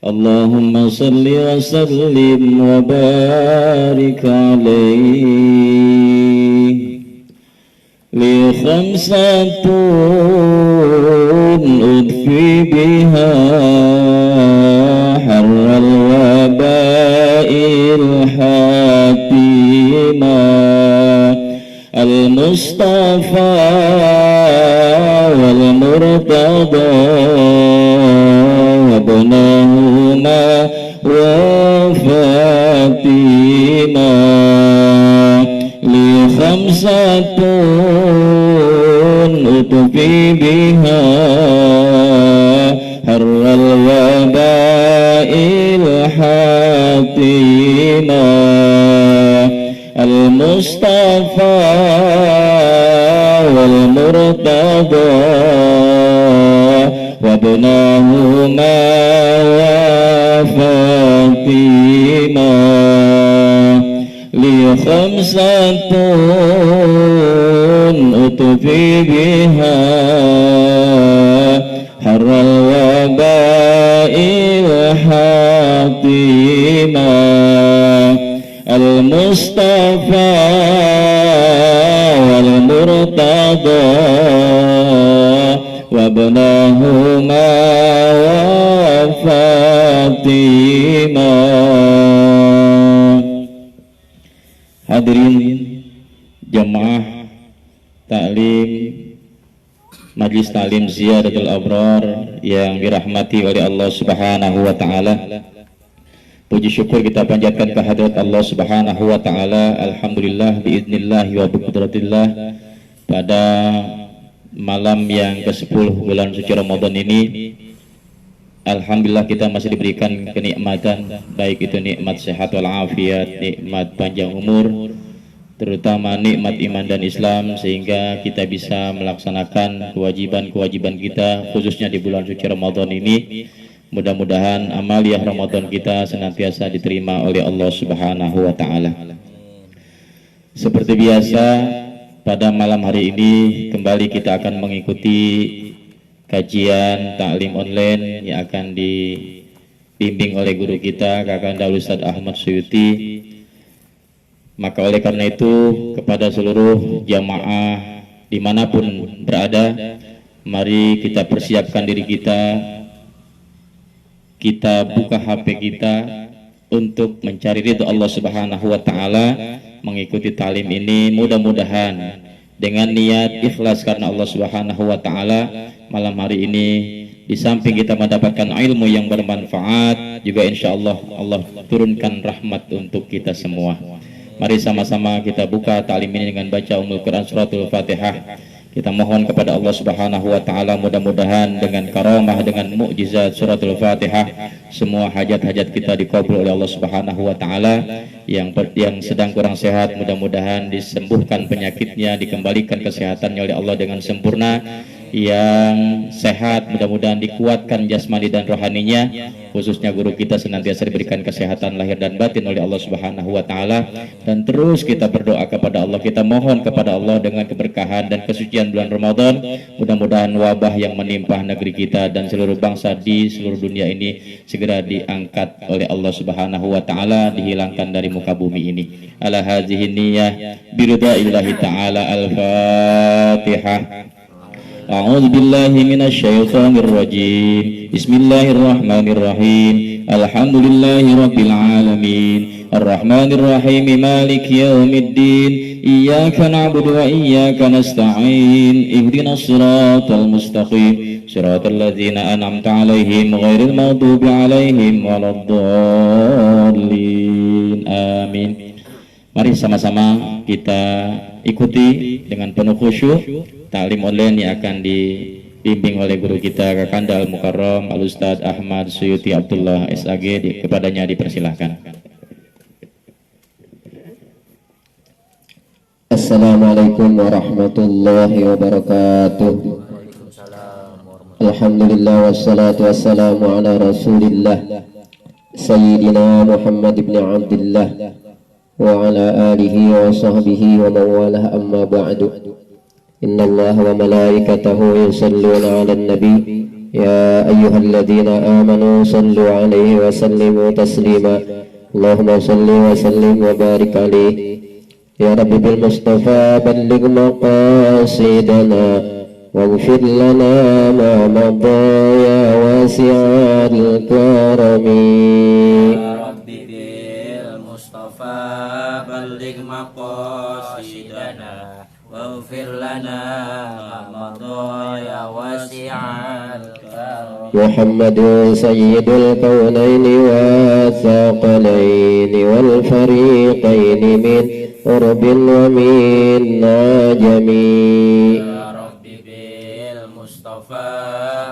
Allahumma salli wa sallim wa barik alaihi li khamsatun udfi biha harral waba'il hatima al-mustafa wal murtada wabnahuma wa fatima li khamsatun utfi biha harral waba'il hatima al-mustafa wal murtada wabnahuma wa fatima li khamsatun utfi biha harral waba'il hatima al-mustafa wal murtada wabnahuma wa fatima. Hadirin jamaah taklim Majlis Taklim Ziyaratul Abrar yang dirahmati oleh Allah Subhanahu wa taala. Puji syukur kita panjatkan kehadirat Allah Subhanahu wa taala. Alhamdulillah biiznillah wa biqudratillah, pada malam yang ke-10 bulan suci Ramadan ini, alhamdulillah kita masih diberikan kenikmatan, baik itu nikmat sehat wal afiat, nikmat panjang umur, terutama nikmat iman dan Islam, sehingga kita bisa melaksanakan kewajiban-kewajiban kita khususnya di bulan suci Ramadan ini. Mudah-mudahan amaliyah Ramadan kita senantiasa diterima oleh Allah Subhanahu wa taala. Seperti biasa, pada malam hari ini kembali kita akan mengikuti kajian taklim online yang akan dibimbing oleh guru kita Kakanda Ustaz Ahmad Suyuti. Maka oleh karena itu, kepada seluruh jamaah dimanapun berada, mari kita persiapkan diri kita buka HP kita untuk mencari ridho Allah Subhanahu wa taala, mengikuti talim ini. Mudah-mudahan dengan niat ikhlas karena Allah Subhanahu wa taala, malam hari ini di samping kita mendapatkan ilmu yang bermanfaat, juga insya Allah Allah turunkan rahmat untuk kita semua. Mari sama-sama kita buka talim ini dengan baca Ummul Quran suratul Fatihah. Kita mohon kepada Allah Subhanahu wa taala, mudah-mudahan dengan karamah, dengan mukjizat suratul Fatihah, semua hajat-hajat kita dikabul oleh Allah Subhanahu wa taala. Yang sedang kurang sehat, mudah-mudahan disembuhkan penyakitnya, dikembalikan kesehatannya oleh Allah dengan sempurna. Yang sehat, mudah-mudahan dikuatkan jasmani dan rohaninya, khususnya guru kita senantiasa diberikan kesehatan lahir dan batin oleh Allah Subhanahu wa taala. Dan terus kita berdoa kepada Allah, kita mohon kepada Allah dengan keberkahan dan kesucian bulan Ramadan, mudah-mudahan wabah yang menimpa negeri kita dan seluruh bangsa di seluruh dunia ini segera diangkat oleh Allah Subhanahu wa taala, dihilangkan dari muka bumi ini. Ala hadhihi niyyah biridaillahi taala. Al-Fatihah. A'udzu billahi minasy syaithanir rajim. Bismillahirrahmanirrahim. Alhamdulillahi rabbil alamin. Arrahmanir rahim. Maliki yaumiddin. Iyyaka na'budu wa iyyaka nasta'in. Ihdinas siratal mustaqim. Siratal ladzina an'amta 'alaihim ghairil maghdubi 'alaihim waladdallin. Amin. Mari sama-sama kita ikuti dengan penuh khusyuk taklim online yang akan dibimbing oleh guru kita Kakanda Al-Mukarram Al-Ustaz Ahmad Suyuti Abdullah SAG. Kepadanya dipersilahkan. Assalamualaikum warahmatullahi wabarakatuh. Alhamdulillah wassalatu wassalamu ala rasulillah Sayyidina Muhammad ibn Abdullah wa ala alihi wa sahbihi wa mawalah, amma ba'du. Inna Allah wa malaikatahu yusalluna ala nabi يا أيها الذين آمنوا صلوا عليه وسلموا تسليما اللهم صل وسلم وبارك عليه يا رب بالمصطفى بلغ مقاصدنا واغفر لنا ما مضى يا واسع الكرم يا رب بالمصطفى بلغ مقاصدنا واغفر لنا ما مضى يا واسع الكرم محمد سيد الكونين والثقلين والفريقين من قرب ومن عجم يا رب بالمصطفى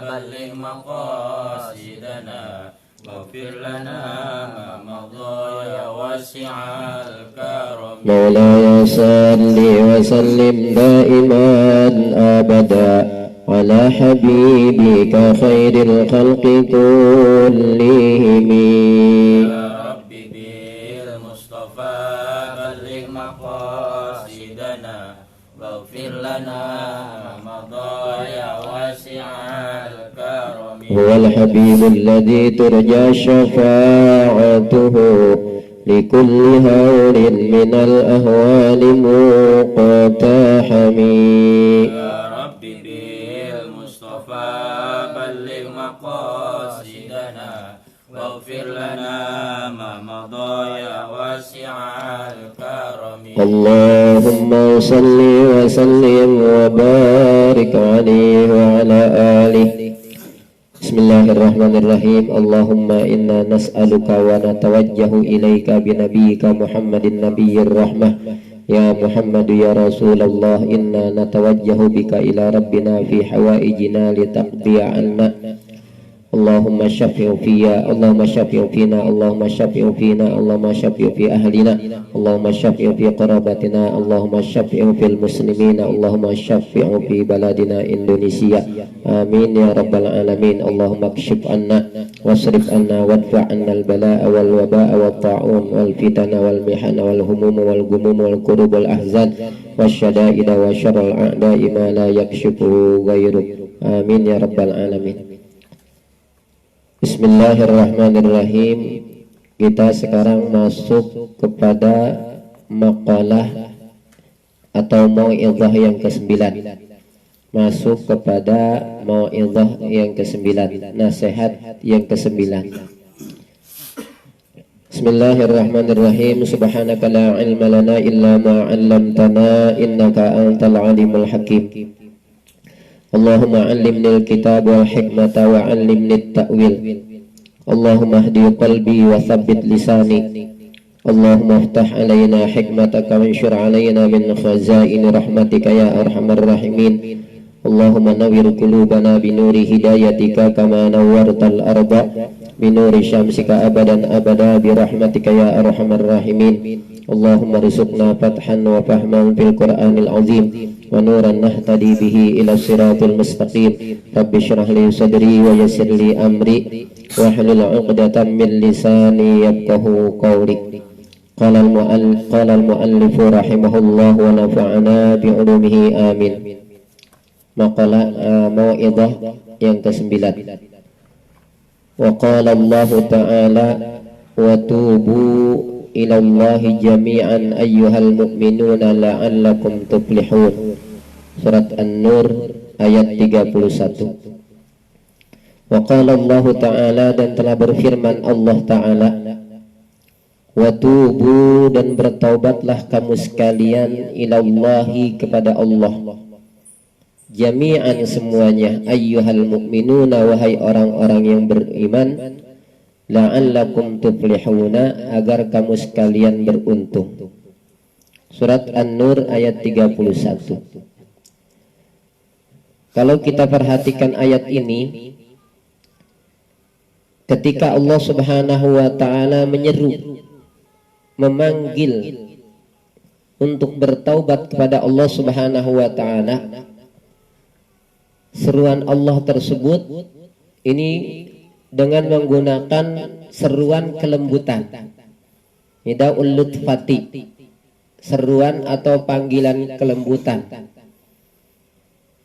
بلغ مقاصدنا واغفر لنا ما مضى يا واسع الكرم مولاي صل وسلم دائما أبدا على حبيبك خير الخلق كلهم يا رب بالمصطفى بلغ مقاصدنا واغفر لنا ما مضى يا واسع الكرم هو الحبيب الذي ترجى شفاعته لكل هول من الأهوال مقتحم يا رب بالمصطفى بلغ مقاصدنا واغفر لنا ما مضى يا واسع الكرم اللهم صل وسلم وبارك عليه وعلى آله بسم الله الرحمن الرحيم اللهم إنا نسألك ونتوجه إليك بنبيك محمد النبي الرحمة يا محمد يا رسول الله إنا نتوجه بك إلى ربنا في حوائجنا لتقضي عنا اللهم شفع فيا اللهم شفع فينا اللهم شفع فينا اللهم شفع في أهلنا اللهم شفع في قرابتنا اللهم شفع في المسلمين اللهم شفع في بلدنا إندونيسيا آمين يا رب العالمين اللهم اكشف عنا واصرف عنا وادفع عنا البلاء والوباء والطاعون والفتن والمحن والهموم والغموم والكروب والأحزان والشدائد وشر الأعداء ما لا يكشفه غيرك آمين يا رب العالمين. Bismillahirrahmanirrahim. Kita sekarang masuk kepada maqalah atau mau'izah yang ke-9. Masuk kepada mau'izah yang ke-9, nasihat yang ke-9. Bismillahirrahmanirrahim. Subhanaka la ilma lana illa ma 'allamtana innaka antal alimul hakim. Allahumma 'allimni al-kitab wal hikmata wa 'allimni at-ta'wil. Allahumma hdi qalbi wa thabbit lisani. Allahumma iftah 'alaina hikmataka wa anshur 'alaina min khazaini rahmatika ya arhamar rahimin. Allahumma nawwir qulubana bi nuri hidayatika kama nawwartal arda bi nuri syamsika abadan abada bi rahmatika ya arhamar rahimin. Allahumma rizqna fathan wa fahman fil Qur'anil azim wa nuran nahtadi bihi ila siratil mustaqim. Rabbi shrah li sadri wa yassir li amri wa hlul 'uqdatam min lisani yafqahu qawli. Qala al-mu'allif rahimahullah wa nafa'ana bi 'ulumihi amin. Maqalah mau'izah yang ke-9. Wa qala Allah ta'ala wa tubu ila Allahi jami'an ayyuhal mu'minuna la'allakum tuflihun. Surat An-Nur ayat 31. Wa qala Allah ta'ala, dan telah berfirman Allah ta'ala, wa tubu, dan bertaubatlah kamu sekalian, ila Allahi, kepada Allah, jami'an, semuanya, ayyuhal mu'minuna, wahai orang-orang yang beriman, la'allakum tuflihuna, agar kamu sekalian beruntung. Surat An-Nur ayat 31. Kalau kita perhatikan ayat ini, ketika Allah Subhanahu wa ta'ala menyeru, memanggil untuk bertaubat kepada Allah Subhanahu wa ta'ala, seruan Allah tersebut ini dengan menggunakan seruan kelembutan, nida'ul lutfati, seruan atau panggilan kelembutan,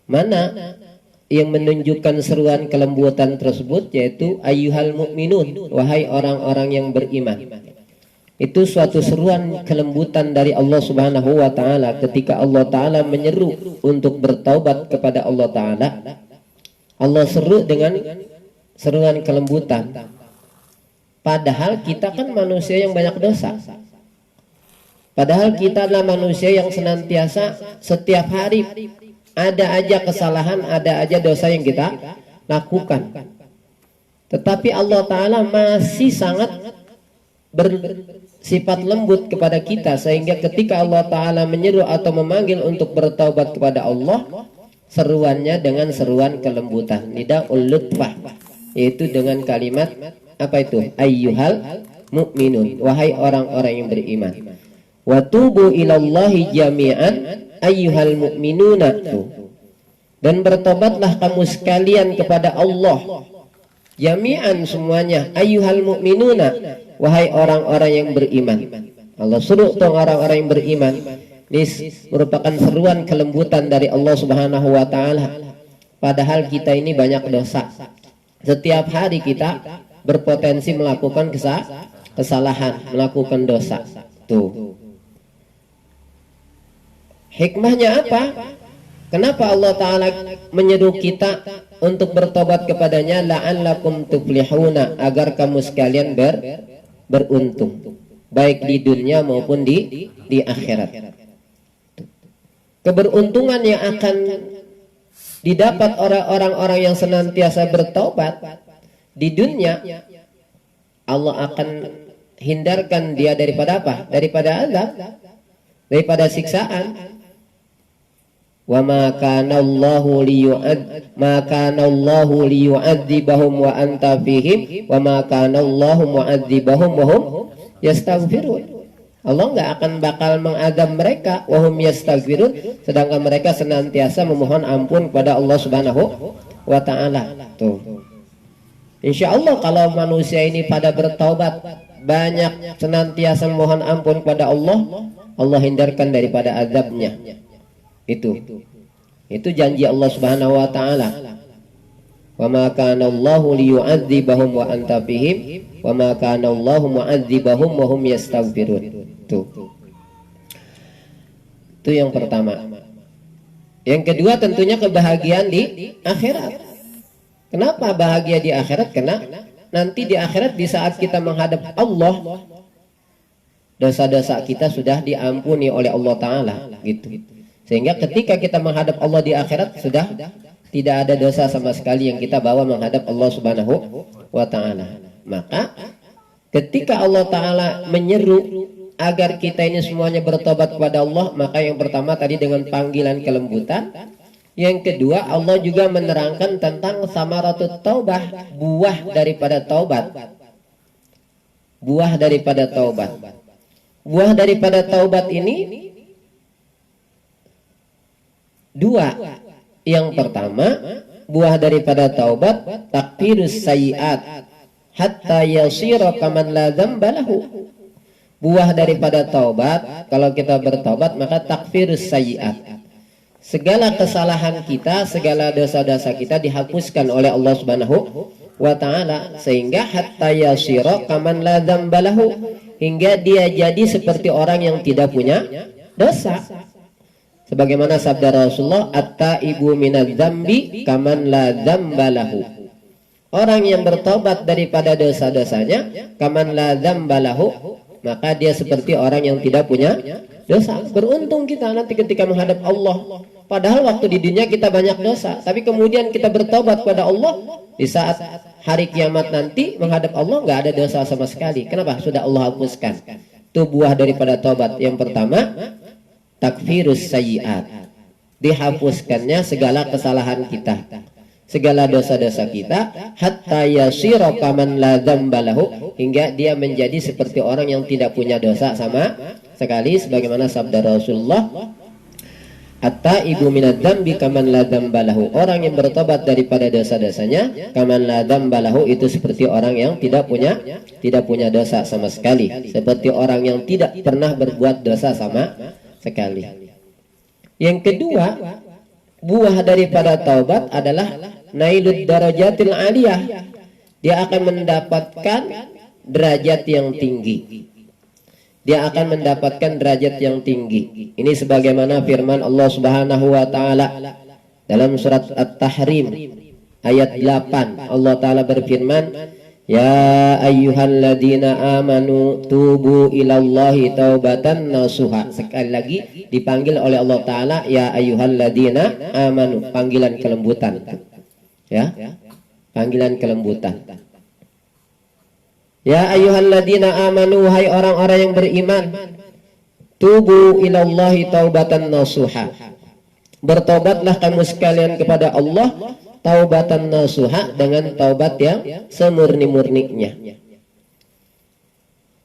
mana yang menunjukkan seruan kelembutan tersebut, yaitu ayyuhal mu'minun, wahai orang-orang yang beriman. Itu suatu seruan kelembutan dari Allah Subhanahu wa taala ketika Allah taala menyeru untuk bertaubat kepada Allah taala. Allah seru dengan seruan kelembutan. Padahal kita kan manusia yang banyak dosa. Padahal kita adalah manusia yang senantiasa setiap hari ada aja kesalahan, ada aja dosa yang kita lakukan. Tetapi Allah Ta'ala masih sangat bersifat lembut kepada kita, sehingga ketika Allah Ta'ala menyeru atau memanggil untuk bertaubat kepada Allah, seruannya dengan seruan kelembutan, nida'ul lutfah, yaitu dengan kalimat apa itu? Ayyuhal mu'minun, wahai orang-orang yang beriman. Wa tubu ilallahi jami'an ayyuhal mu'minuna, dan bertobatlah kamu sekalian kepada Allah jami'an, semuanya, ayyuhal mu'minuna, wahai orang-orang yang beriman. Allah suruh tuh orang-orang yang beriman. Ini merupakan seruan kelembutan dari Allah Subhanahu wa taala. Padahal kita ini banyak dosa. Setiap hari kita berpotensi melakukan kesalahan, melakukan dosa. Tuh. Hikmahnya apa? Kenapa Allah Ta'ala menyeru kita untuk bertobat kepadanya? La'allakum tuflihuna, agar kamu sekalian beruntung, baik di dunia maupun di akhirat. Keberuntungan yang akan didapat oleh orang-orang yang senantiasa bertobat di dunia, Allah akan hindarkan dia daripada apa? Daripada azab, daripada siksaan. Wa ma kana Allahu liyu'adzibahum wa anta fihim wa ma kana Allahu mu'adzibahum wa hum yastaghfirun. Allah nggak akan bakal mengazab mereka wa hum yastaghfirun, sedangkan mereka senantiasa memohon ampun kepada Allah Subhanahu wa taala. Tuh. Insyaallah kalau manusia ini pada bertaubat, banyak senantiasa memohon ampun kepada Allah, Allah hindarkan daripada azabnya. Itu janji Allah Subhanahu wa taala. Wa ma kana Allahu liyu'adzibahum wa anta fihim wa ma kana Allahu mu'adzibahum wa hum yastaghfirun. Itu yang pertama. Yang kedua tentunya kebahagiaan di akhirat. Kenapa bahagia di akhirat? Karena nanti di akhirat di saat kita menghadap Allah, dosa-dosa kita sudah diampuni oleh Allah taala, gitu. Sehingga ketika kita menghadap Allah di akhirat sudah tidak ada dosa sama sekali yang kita bawa menghadap Allah Subhanahu wa taala. Maka ketika Allah taala menyeru agar kita ini semuanya bertobat kepada Allah, maka yang pertama tadi dengan panggilan kelembutan. Yang kedua, Allah juga menerangkan tentang samaratut taubah, buah daripada taubat. Buah daripada taubat. Buah daripada taubat ini dua. Yang pertama, buah daripada taubat takfirus sayyi'at hatta yasira kaman la dzamba lahu. Buah daripada taubat, kalau kita bertaubat maka takfirus sayyi'at. Segala kesalahan kita, segala dosa-dosa kita dihapuskan oleh Allah Subhanahu wa taala, sehingga hatta yasira kaman la dzamba lahu, hingga dia jadi seperti orang yang tidak punya dosa. Sebagaimana sabda Rasulullah, at-taibu minadz dzambi kaman la dzamba lahu. Orang yang bertobat daripada dosa-dosanya, kaman la dzamba lahu, maka dia seperti orang yang tidak punya dosa. Beruntung kita nanti ketika menghadap Allah. Padahal waktu di dunia kita banyak dosa, tapi kemudian kita bertobat kepada Allah, di saat hari kiamat nanti menghadap Allah nggak ada dosa sama sekali. Kenapa? Sudah Allah hapuskan. Itu buah daripada tobat. Yang pertama, takfirus sayyi'at, dihapuskannya segala kesalahan kita, segala dosa-dosa kita, hatta yasira kaman la dzamba lahu, hingga dia menjadi seperti orang yang tidak punya dosa sama sekali. Sebagaimana sabda Rasulullah, at-taibu minadz dzambi kaman la dzamba lahu, orang yang bertobat daripada dosa-dosanya, kaman la dzamba lahu, itu seperti orang yang tidak punya dosa sama sekali, seperti orang yang tidak pernah berbuat dosa sama sekali. Yang kedua, buah daripada taubat adalah nailud darajatil aliyah. Dia akan mendapatkan derajat yang tinggi. Dia akan mendapatkan derajat yang tinggi. Ini sebagaimana firman Allah Subhanahu wa taala dalam surat At-Tahrim ayat 8. Allah taala berfirman, "Ya ayyuhalladzina amanu tubu ilallahi taubatan nasuha." Sekali lagi dipanggil oleh Allah taala, ya ayyuhalladzina amanu, panggilan kelembutan. Ya. Panggilan kelembutan. Ya ayyuhalladzina amanu, hai orang-orang yang beriman, tubu ilallahi taubatan nasuha. Bertobatlah kamu sekalian kepada Allah taubatan nasuha, dengan taubat yang semurni-murninya.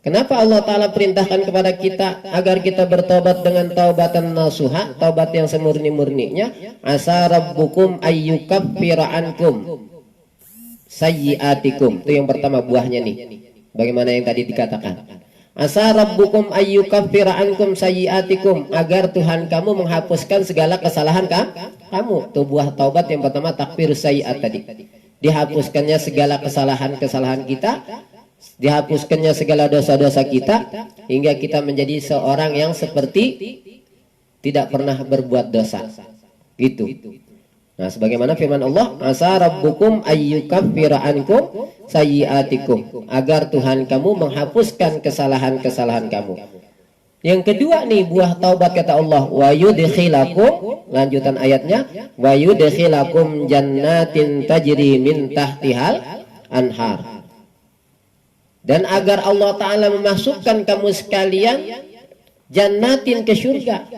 Kenapa Allah Ta'ala perintahkan kepada kita agar kita bertobat dengan taubatan nasuha, taubat yang semurni-murninya? Asa rabbukum ayyukaffira ankum sayyiatikum. Itu yang pertama buahnya nih. Bagaimana yang tadi dikatakan? Asa rabbukum ayyukaffira ankum sayyiatikum, agar Tuhan kamu menghapuskan segala kesalahan kamu. Itu buah taubat yang pertama, takfir sayyiat tadi. Dihapuskannya segala kesalahan-kesalahan kita, dihapuskannya segala dosa-dosa kita, hingga kita menjadi seorang yang seperti tidak pernah berbuat dosa. Gitu. Nah, sebagaimana firman Allah, asa rabbukum ayyukaffira ankum sayyiatikum, agar Tuhan kamu menghapuskan kesalahan-kesalahan kamu. Yang kedua nih buah taubat, kata Allah, wa yudkhilakum, lanjutan ayatnya, wa yudkhilakum jannatin tajri min tahtihal anhar. Dan agar Allah Ta'ala memasukkan kamu sekalian jannatin, ke surga,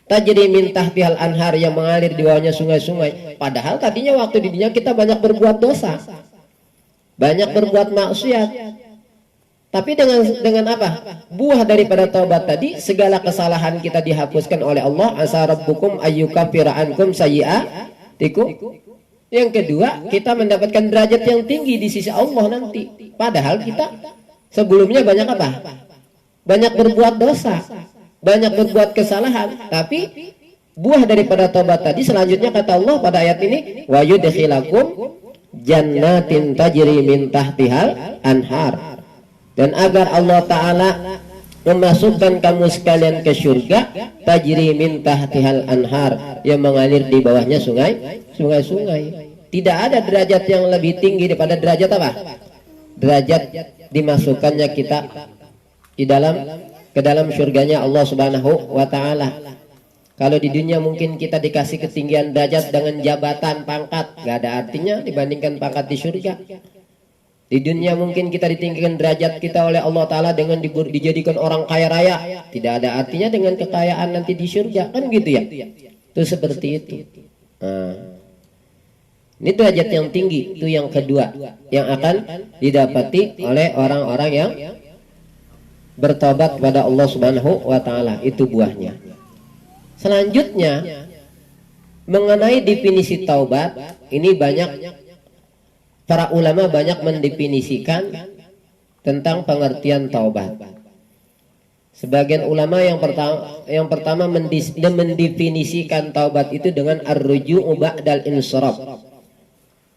tajri min tahtihal anhar, yang mengalir di bawahnya sungai-sungai. Padahal tadinya waktu di dunia kita banyak berbuat dosa, banyak berbuat maksiat. Tapi dengan apa? Buah daripada taubat tadi, segala kesalahan kita dihapuskan oleh Allah. Asa rabbukum ayyukaffira ankum sayyiatikum. Yang kedua, kita mendapatkan derajat yang tinggi di sisi Allah nanti. Padahal kita sebelumnya banyak apa? Banyak berbuat dosa, banyak berbuat kesalahan. Tapi buah daripada taubat tadi selanjutnya, kata Allah pada ayat ini, wa yudkhilakum jannatin tajri min tahtihal anhar. Dan agar Allah Ta'ala memasukkan kamu sekalian ke surga, tajri min tahtihal anhar, yang mengalir di bawahnya sungai-sungai. Tidak ada derajat yang lebih tinggi daripada derajat apa? Derajat dimasukkannya kita ke dalam surganya Allah Subhanahu wa Ta'ala. Kalau di dunia mungkin kita dikasih ketinggian derajat dengan jabatan, pangkat, gak ada artinya dibandingkan pangkat di surga. Di dunia mungkin kita ditinggikan derajat kita oleh Allah Ta'ala dengan dijadikan orang kaya raya. Tidak ada artinya dengan kekayaan nanti di surga. Kan gitu ya? Itu seperti itu. Nah, ini derajat yang tinggi. Itu yang kedua, yang akan didapati oleh orang-orang yang bertobat kepada Allah Subhanahu wa Ta'ala. Itu buahnya. Selanjutnya, mengenai definisi taubat, ini banyak para ulama banyak mendefinisikan tentang pengertian taubat. Sebagian ulama yang pertama mendefinisikan taubat itu dengan ar-ruju'u ba'dal insiraf,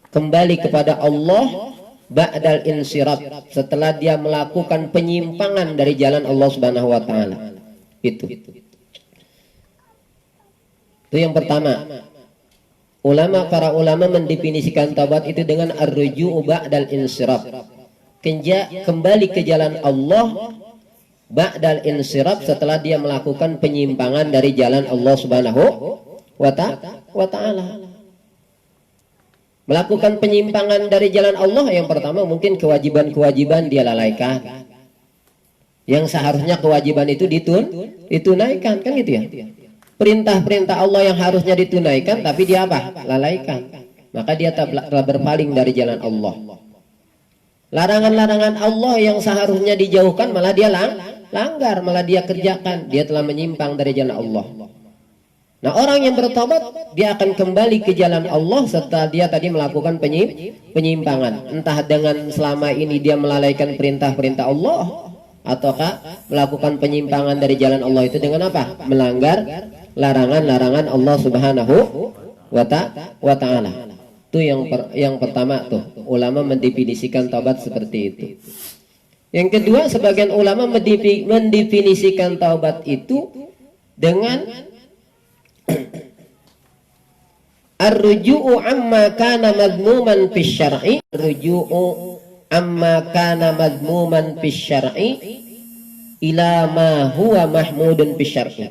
kembali kepada Allah ba'dal insiraf, setelah dia melakukan penyimpangan dari jalan Allah Subhanahu wa Ta'ala. Itu yang pertama. Para ulama mendefinisikan taubat itu dengan ar-ruju'u ba'dal insiraf, kembali ke jalan Allah ba'dal insiraf, setelah dia melakukan penyimpangan dari jalan Allah Subhanahu wa Ta'ala. Melakukan penyimpangan dari jalan Allah, yang pertama mungkin kewajiban-kewajiban dia lalaikan, yang seharusnya kewajiban itu ditunaikan, kan gitu ya. Perintah-perintah Allah yang harusnya ditunaikan, tapi dia apa? Lalaikan. Maka dia telah berpaling dari jalan Allah. Larangan-larangan Allah yang seharusnya dijauhkan, malah dia langgar, malah dia kerjakan. Dia telah menyimpang dari jalan Allah. Nah, orang yang bertobat, dia akan kembali ke jalan Allah setelah dia tadi melakukan penyimpangan. Entah dengan selama ini dia melalaikan perintah-perintah Allah, ataukah melakukan penyimpangan dari jalan Allah itu dengan apa? larangan-larangan Allah Subhanahu wa ta'ala. Itu yang pertama tuh, ulama mendefinisikan taubat seperti itu. Yang kedua, sebagian ulama mendefinisikan taubat itu dengan ar-ruju'u amma kana madmuman fi syar'i, ar-ruju'u amma kana madmuman fi syar'i ila ma huwa mahmudun fi syar'i.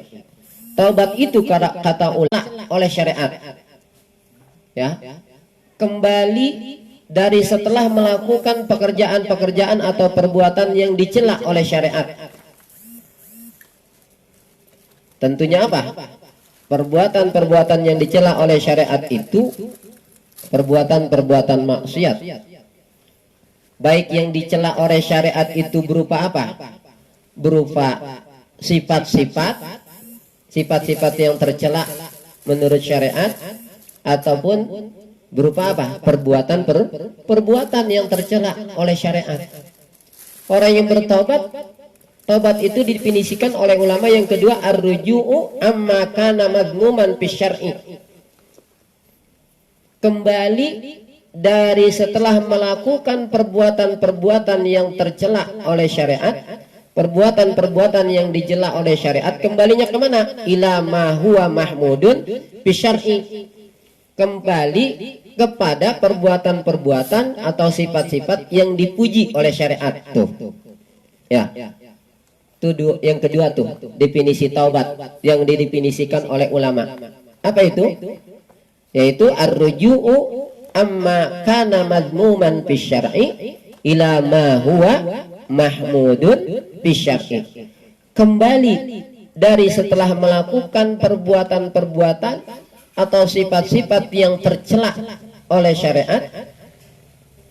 Taubat itu kata ulama oleh syariat, ya, kembali dari setelah melakukan pekerjaan-pekerjaan atau perbuatan yang dicela oleh syariat. Tentunya apa? Perbuatan-perbuatan yang dicela oleh syariat itu perbuatan-perbuatan maksiat. Baik yang dicela oleh syariat itu berupa apa? Berupa sifat-sifat yang tercela menurut syariat, ataupun berupa apa? Perbuatan yang tercela oleh syariat. Orang yang bertaubat, taubat itu didefinisikan oleh ulama yang kedua ar-ruju'u amma kana madmuman fi syar'i. Kembali dari setelah melakukan perbuatan-perbuatan yang tercela oleh syariat, perbuatan-perbuatan yang dicela oleh syariat, kembalinya kemana? Ila ma huwa mahmudun fi syar'i. Kembali kepada perbuatan-perbuatan atau sifat-sifat yang dipuji oleh syariat tuh. Ya. Itu yang kedua tuh, definisi taubat yang didefinisikan oleh ulama. Apa itu? Yaitu ar-ruju'u amma kana madmuman fi syar'i ila ma huwa mahmudun fi syar'i. Kembali dari setelah melakukan perbuatan-perbuatan atau sifat-sifat yang tercela oleh syariat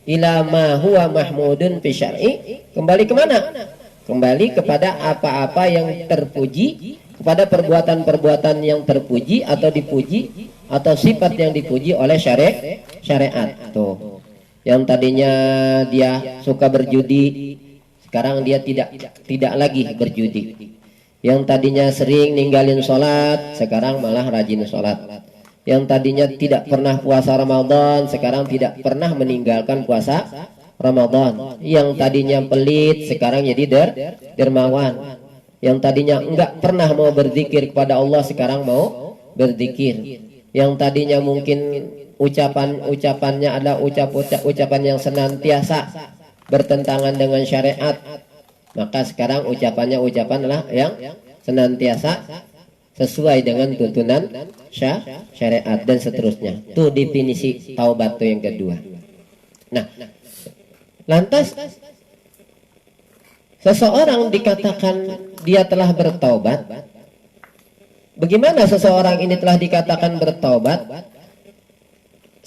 ila ma huwa mahmudun fi syar'i, kembali kemana? Kembali kepada apa-apa yang terpuji, kepada perbuatan-perbuatan yang terpuji atau dipuji, atau sifat yang dipuji oleh syariat. Tuh, yang tadinya dia suka berjudi, sekarang dia tidak lagi berjudi. Yang tadinya sering ninggalin sholat, sekarang malah rajin sholat. Yang tadinya tidak pernah puasa Ramadan, sekarang tidak pernah meninggalkan puasa Ramadan. Yang tadinya pelit, sekarang jadi dermawan. Yang tadinya enggak pernah mau berzikir kepada Allah, sekarang mau berzikir. Yang tadinya mungkin ucapannya ada ucapan yang senantiasa bertentangan dengan syariat, maka sekarang ucapan adalah yang senantiasa sesuai dengan tuntunan syariat dan seterusnya. Itu definisi taubat tuh yang kedua. Nah, lantas seseorang dikatakan dia telah bertaubat. Bagaimana seseorang ini telah dikatakan bertaubat?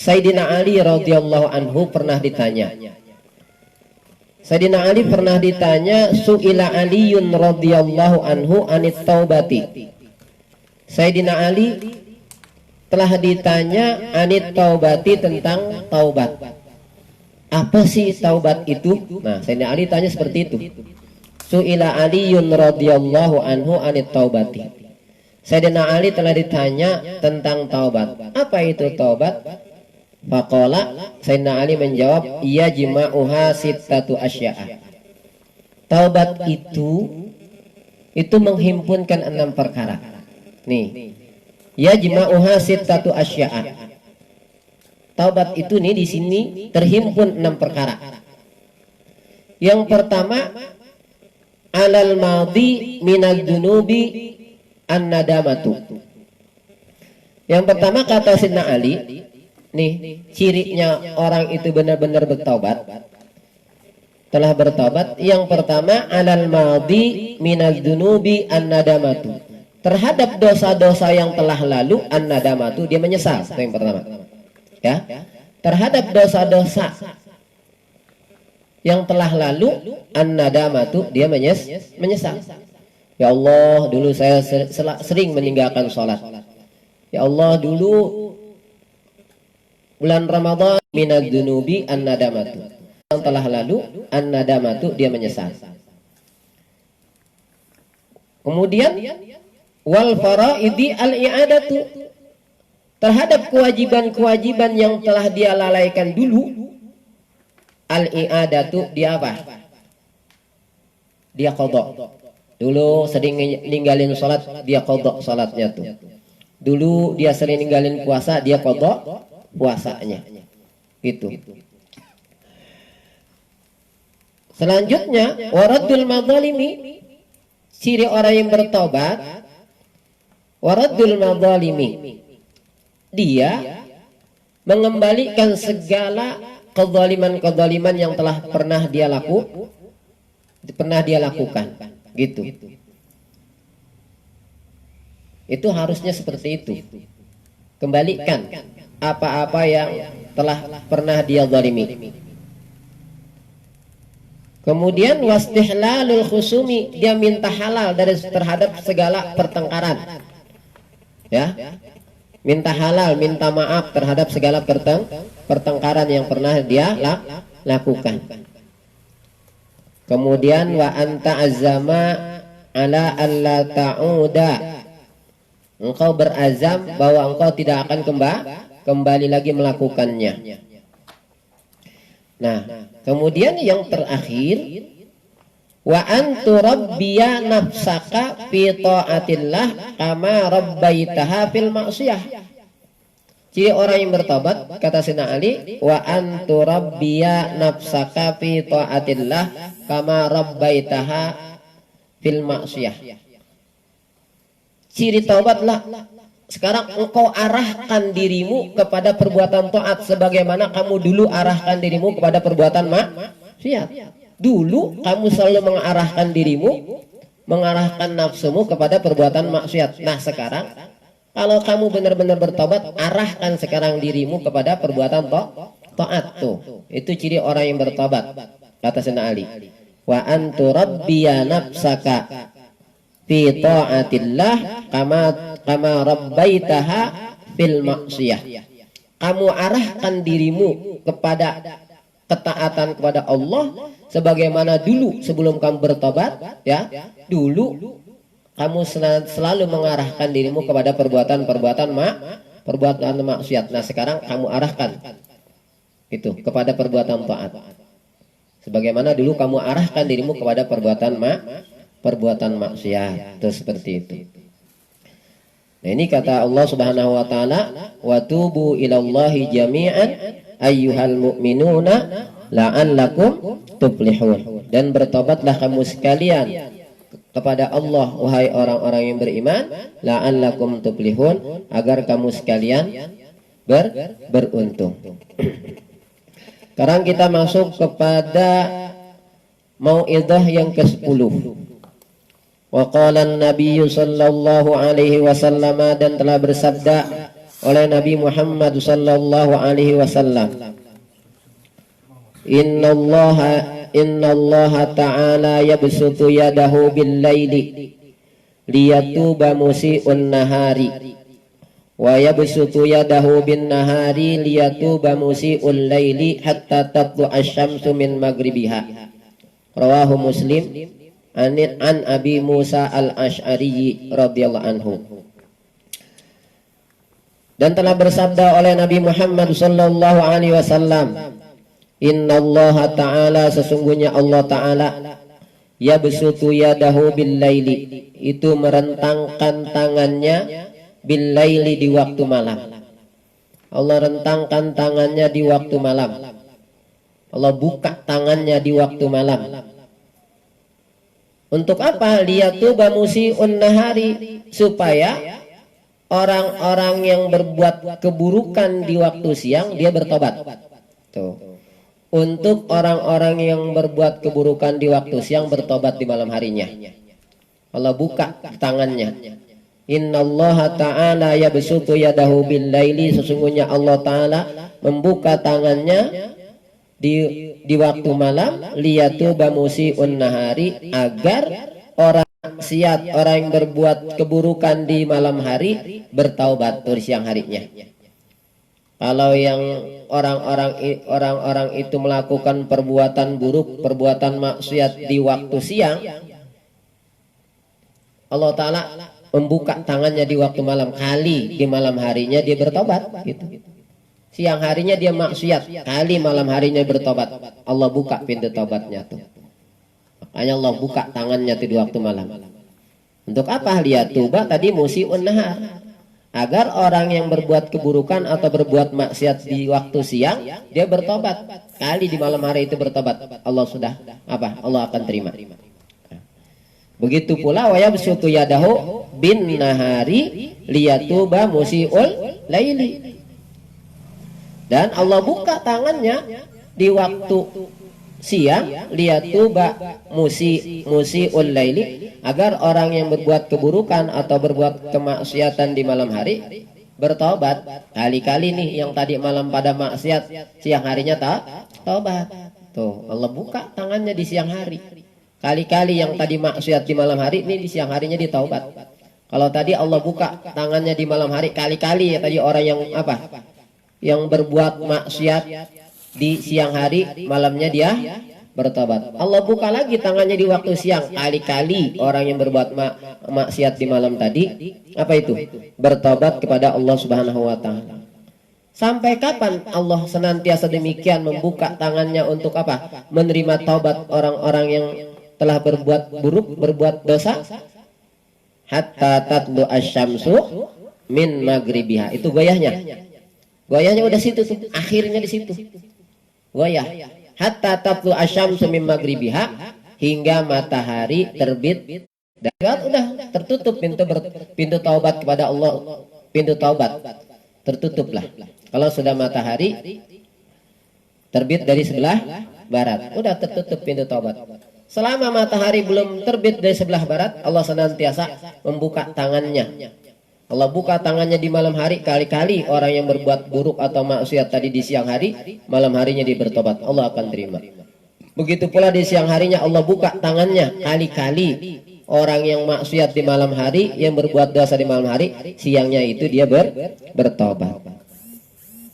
Sayyidina Ali radhiyallahu anhu pernah ditanya. Sayyidina Ali pernah ditanya, su'ila Aliyun radhiyallahu anhu anit taubati. Sayyidina Ali telah ditanya anit taubati, tentang taubat. Apa sih taubat itu? Nah, Sayyidina Ali tanya seperti itu. Su'ila Aliyun radhiyallahu anhu anit taubati. Sayyidina Ali telah ditanya tentang taubat. Apa itu taubat? Faqala, Sayyidina Ali menjawab, iya jima'uha sittatu asya'a. Taubat itu menghimpunkan 6 perkara. Nih, ya jima'uha sittatu asya'a. Taubat itu nih di sini terhimpun 6 perkara. Yang pertama, alal madhi minad dunubi an-nadamatu. Yang pertama kata Sayyidina Ali, nih cirinya orang itu benar-benar bertaubat, telah bertaubat. Yang pertama, alal madhi minad dunubi an-nadamatu. Terhadap dosa-dosa yang telah lalu, an-nadamatu, dia menyesal. Itu yang pertama. Ya, terhadap dosa-dosa yang telah lalu, an-nadamatu, dia menyesal. Ya Allah, dulu saya sering meninggalkan sholat. Ya Allah, dulu bulan Ramadan, minad dunubi an-nadamatu. Yang telah lalu, an-nadamatu, dia menyesal. Kemudian wal faraidi al-i'adatu, terhadap kewajiban-kewajiban yang telah dia lalaikan dulu, al-i'adatu dia apa? Dia qadha. Dulu sering ninggalin sholat, dia qadha sholatnya tuh. Dulu dia sering ninggalin puasa, dia qadha puasanya. Gitu. Selanjutnya, waraddul madzalimi, ciri orang yang bertobat, waraddul madzalimi, dia mengembalikan segala kezaliman-kezaliman yang telah pernah dia lakukan, gitu. Itu harusnya seperti itu. Kembalikan apa-apa yang telah pernah dia zalimi. Kemudian wastihlalul khusumi, dia minta halal dari terhadap segala pertengkaran. Ya. Minta halal, minta maaf terhadap segala pertengkaran yang pernah dia lakukan. Kemudian wa anta azama ala alla ta'uda, engkau berazam bahwa engkau tidak akan kembali lagi melakukannya. Nah, kemudian yang terakhir, wa antu rabbiya nafsaka fi ta'atillah kama rabbaitaha fil ma'siyah. Ciri orang yang bertobat, kata Sayyidina Ali, wa antu rabbiya nafsaka fi ta'atillah kama rabbaitaha fil ma'siyah. Ciri taubatlah, sekarang engkau arahkan dirimu kepada perbuatan taat sebagaimana kamu dulu arahkan dirimu kepada perbuatan maksiat. Dulu kamu selalu mengarahkan nafsumu kepada perbuatan maksiat. Nah sekarang kalau kamu benar-benar bertobat, arahkan sekarang dirimu kepada perbuatan taat. Tuh, itu ciri orang yang bertobat, kata Sayyidina Ali. Wa antu rabbiya nafsaka fi ta'atillah kama rabbaitaha fil ma'siyah. Kamu arahkan dirimu kepada ketaatan kepada Allah sebagaimana dulu sebelum kamu bertobat, ya. Dulu kamu selalu mengarahkan dirimu kepada perbuatan maksiat. Nah, sekarang kamu arahkan itu kepada perbuatan taat. Sebagaimana dulu kamu arahkan dirimu kepada perbuatan maksiat. Itu seperti itu. Nah, ini kata Allah Subhanahu wa taala, "Wa tubu ilallahi jami'an ayyuhal mu'minuna la'allakum tuflihun." Dan bertobatlah kamu sekalian kepada Allah, wahai orang-orang yang beriman, la'allakum tuflihun, agar kamu sekalian beruntung. Sekarang kita masuk kepada mau'idhah yang ke-10. Wa qala an-nabiy sallallahu alaihi wasallam, dan telah bersabda oleh Nabi Muhammad sallallahu alaihi wasallam, Inna Allah ta'ala yabsutu yadahu bil laili liyatuba musi'un nahari wa yabsutu yadahu bin nahari liyatuba musi'ul laili hatta tatlu'a asy-syamsu min maghribiha. Rawahu Muslim an Abi Musa al-Asy'ari radhiyallahu anhu. Dan telah bersabda oleh Nabi Muhammad sallallahu alaihi wasallam, Inna Allah ta'ala, sesungguhnya Allah ta'ala, yabsutu yadahu bil laili, itu merentangkan tangannya, bil laili, di waktu malam. Allah rentangkan tangannya di waktu malam. Allah buka tangannya di waktu malam. Untuk apa? Liyatuba musi'un nahari, supaya orang-orang yang berbuat keburukan di waktu siang dia bertobat. Tuh. Untuk orang-orang yang berbuat keburukan di waktu siang bertobat di malam harinya. Allah buka tangannya. Innallaha ta'ala yabsutu yadahu bil laili, sesungguhnya Allah ta'ala membuka tangannya di waktu malam, liyatuba musi'un nahari, agar orang maksiat, orang yang berbuat keburukan di malam hari bertaubat di siang harinya. Kalau yang orang-orang itu melakukan perbuatan buruk, perbuatan maksiat di waktu siang, Allah Ta'ala membuka tangannya di waktu malam, kali di malam harinya dia bertobat gitu. Siang harinya dia maksiat, kali malam harinya bertobat. Allah buka pintu tobatnya tuh. Makanya Allah buka tangannya tuh di waktu malam. Untuk apa? Liyatuba tadi musiun nahar. Agar orang yang berbuat keburukan atau berbuat maksiat di waktu siang, dia bertobat. Kali di malam hari itu bertobat, Allah sudah apa? Allah akan terima. Begitu pula wa yabsutu yadahu bin nahari liyatuba musiul laili. Dan Allah buka tangannya di waktu siang liyatuba musiul laili, agar orang yang berbuat keburukan atau berbuat kemaksiatan di malam hari bertobat. Kali-kali nih yang tadi malam pada maksiat, siang harinya taubat. Tuh, Allah buka tangannya di siang hari. Kali-kali yang tadi maksiat di malam hari, ini di siang harinya ditaubat. Kalau tadi Allah buka tangannya di malam hari, kali-kali ya tadi orang yang apa? Yang berbuat maksiat di siang hari, malamnya dia bertobat. Allah buka lagi tangannya di waktu siang, kali-kali orang yang berbuat maksiat di malam tadi, apa itu? Bertobat kepada Allah Subhanahu wa taala. Sampai kapan Allah senantiasa demikian membuka tangannya untuk apa? Menerima taubat orang-orang yang telah berbuat buruk, berbuat dosa. Hatta tatlu asyamsu min magribiha. Itu goyahnya. Goyahnya udah situ tuh, akhirnya di situ. Goyah. Hatta tatlu asyamsu min magribiha, hingga matahari terbit. Dan udah tertutup pintu taubat kepada Allah. Pintu taubat tertutuplah. Kalau sudah matahari terbit dari sebelah barat, udah tertutup pintu taubat. Selama matahari belum terbit dari sebelah barat, Allah senantiasa membuka tangannya. Allah buka tangannya di malam hari, kali-kali orang yang berbuat buruk atau maksiat tadi di siang hari, malam harinya dia bertobat, Allah akan terima. Begitu pula di siang harinya Allah buka tangannya, kali-kali orang yang maksiat di malam hari, yang berbuat dosa di malam hari, siangnya itu dia bertobat.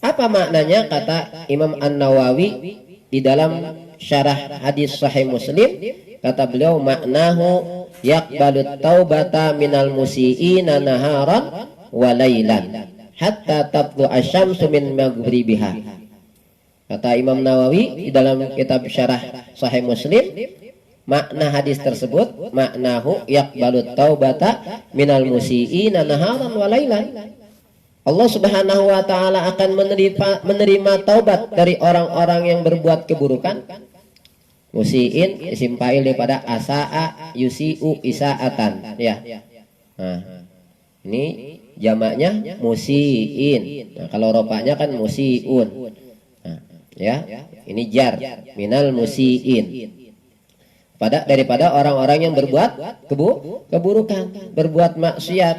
Apa maknanya? Kata Imam An-Nawawi di dalam syarah hadis Sahih Muslim, kata beliau, maknahu yaqbalut taubata minal musiiina naharan wa lailan hatta tatlu asyamsu min maghribiha. Kata Imam Nawawi di dalam kitab syarah Sahih Muslim, makna hadis tersebut, maknahu yaqbalut taubata minal musiiina naharan wa lailan. Allah Subhanahu wa taala akan menerima taubat dari orang-orang yang berbuat keburukan. Musiin isim fa'il daripada asaa yusiu isaatan, ya. Nah, ini jamaknya musiin. Nah, kalau rofanya kan musiun. Nah, ya, ini jar minal musiin. Daripada orang-orang yang berbuat keburukan, berbuat maksiat.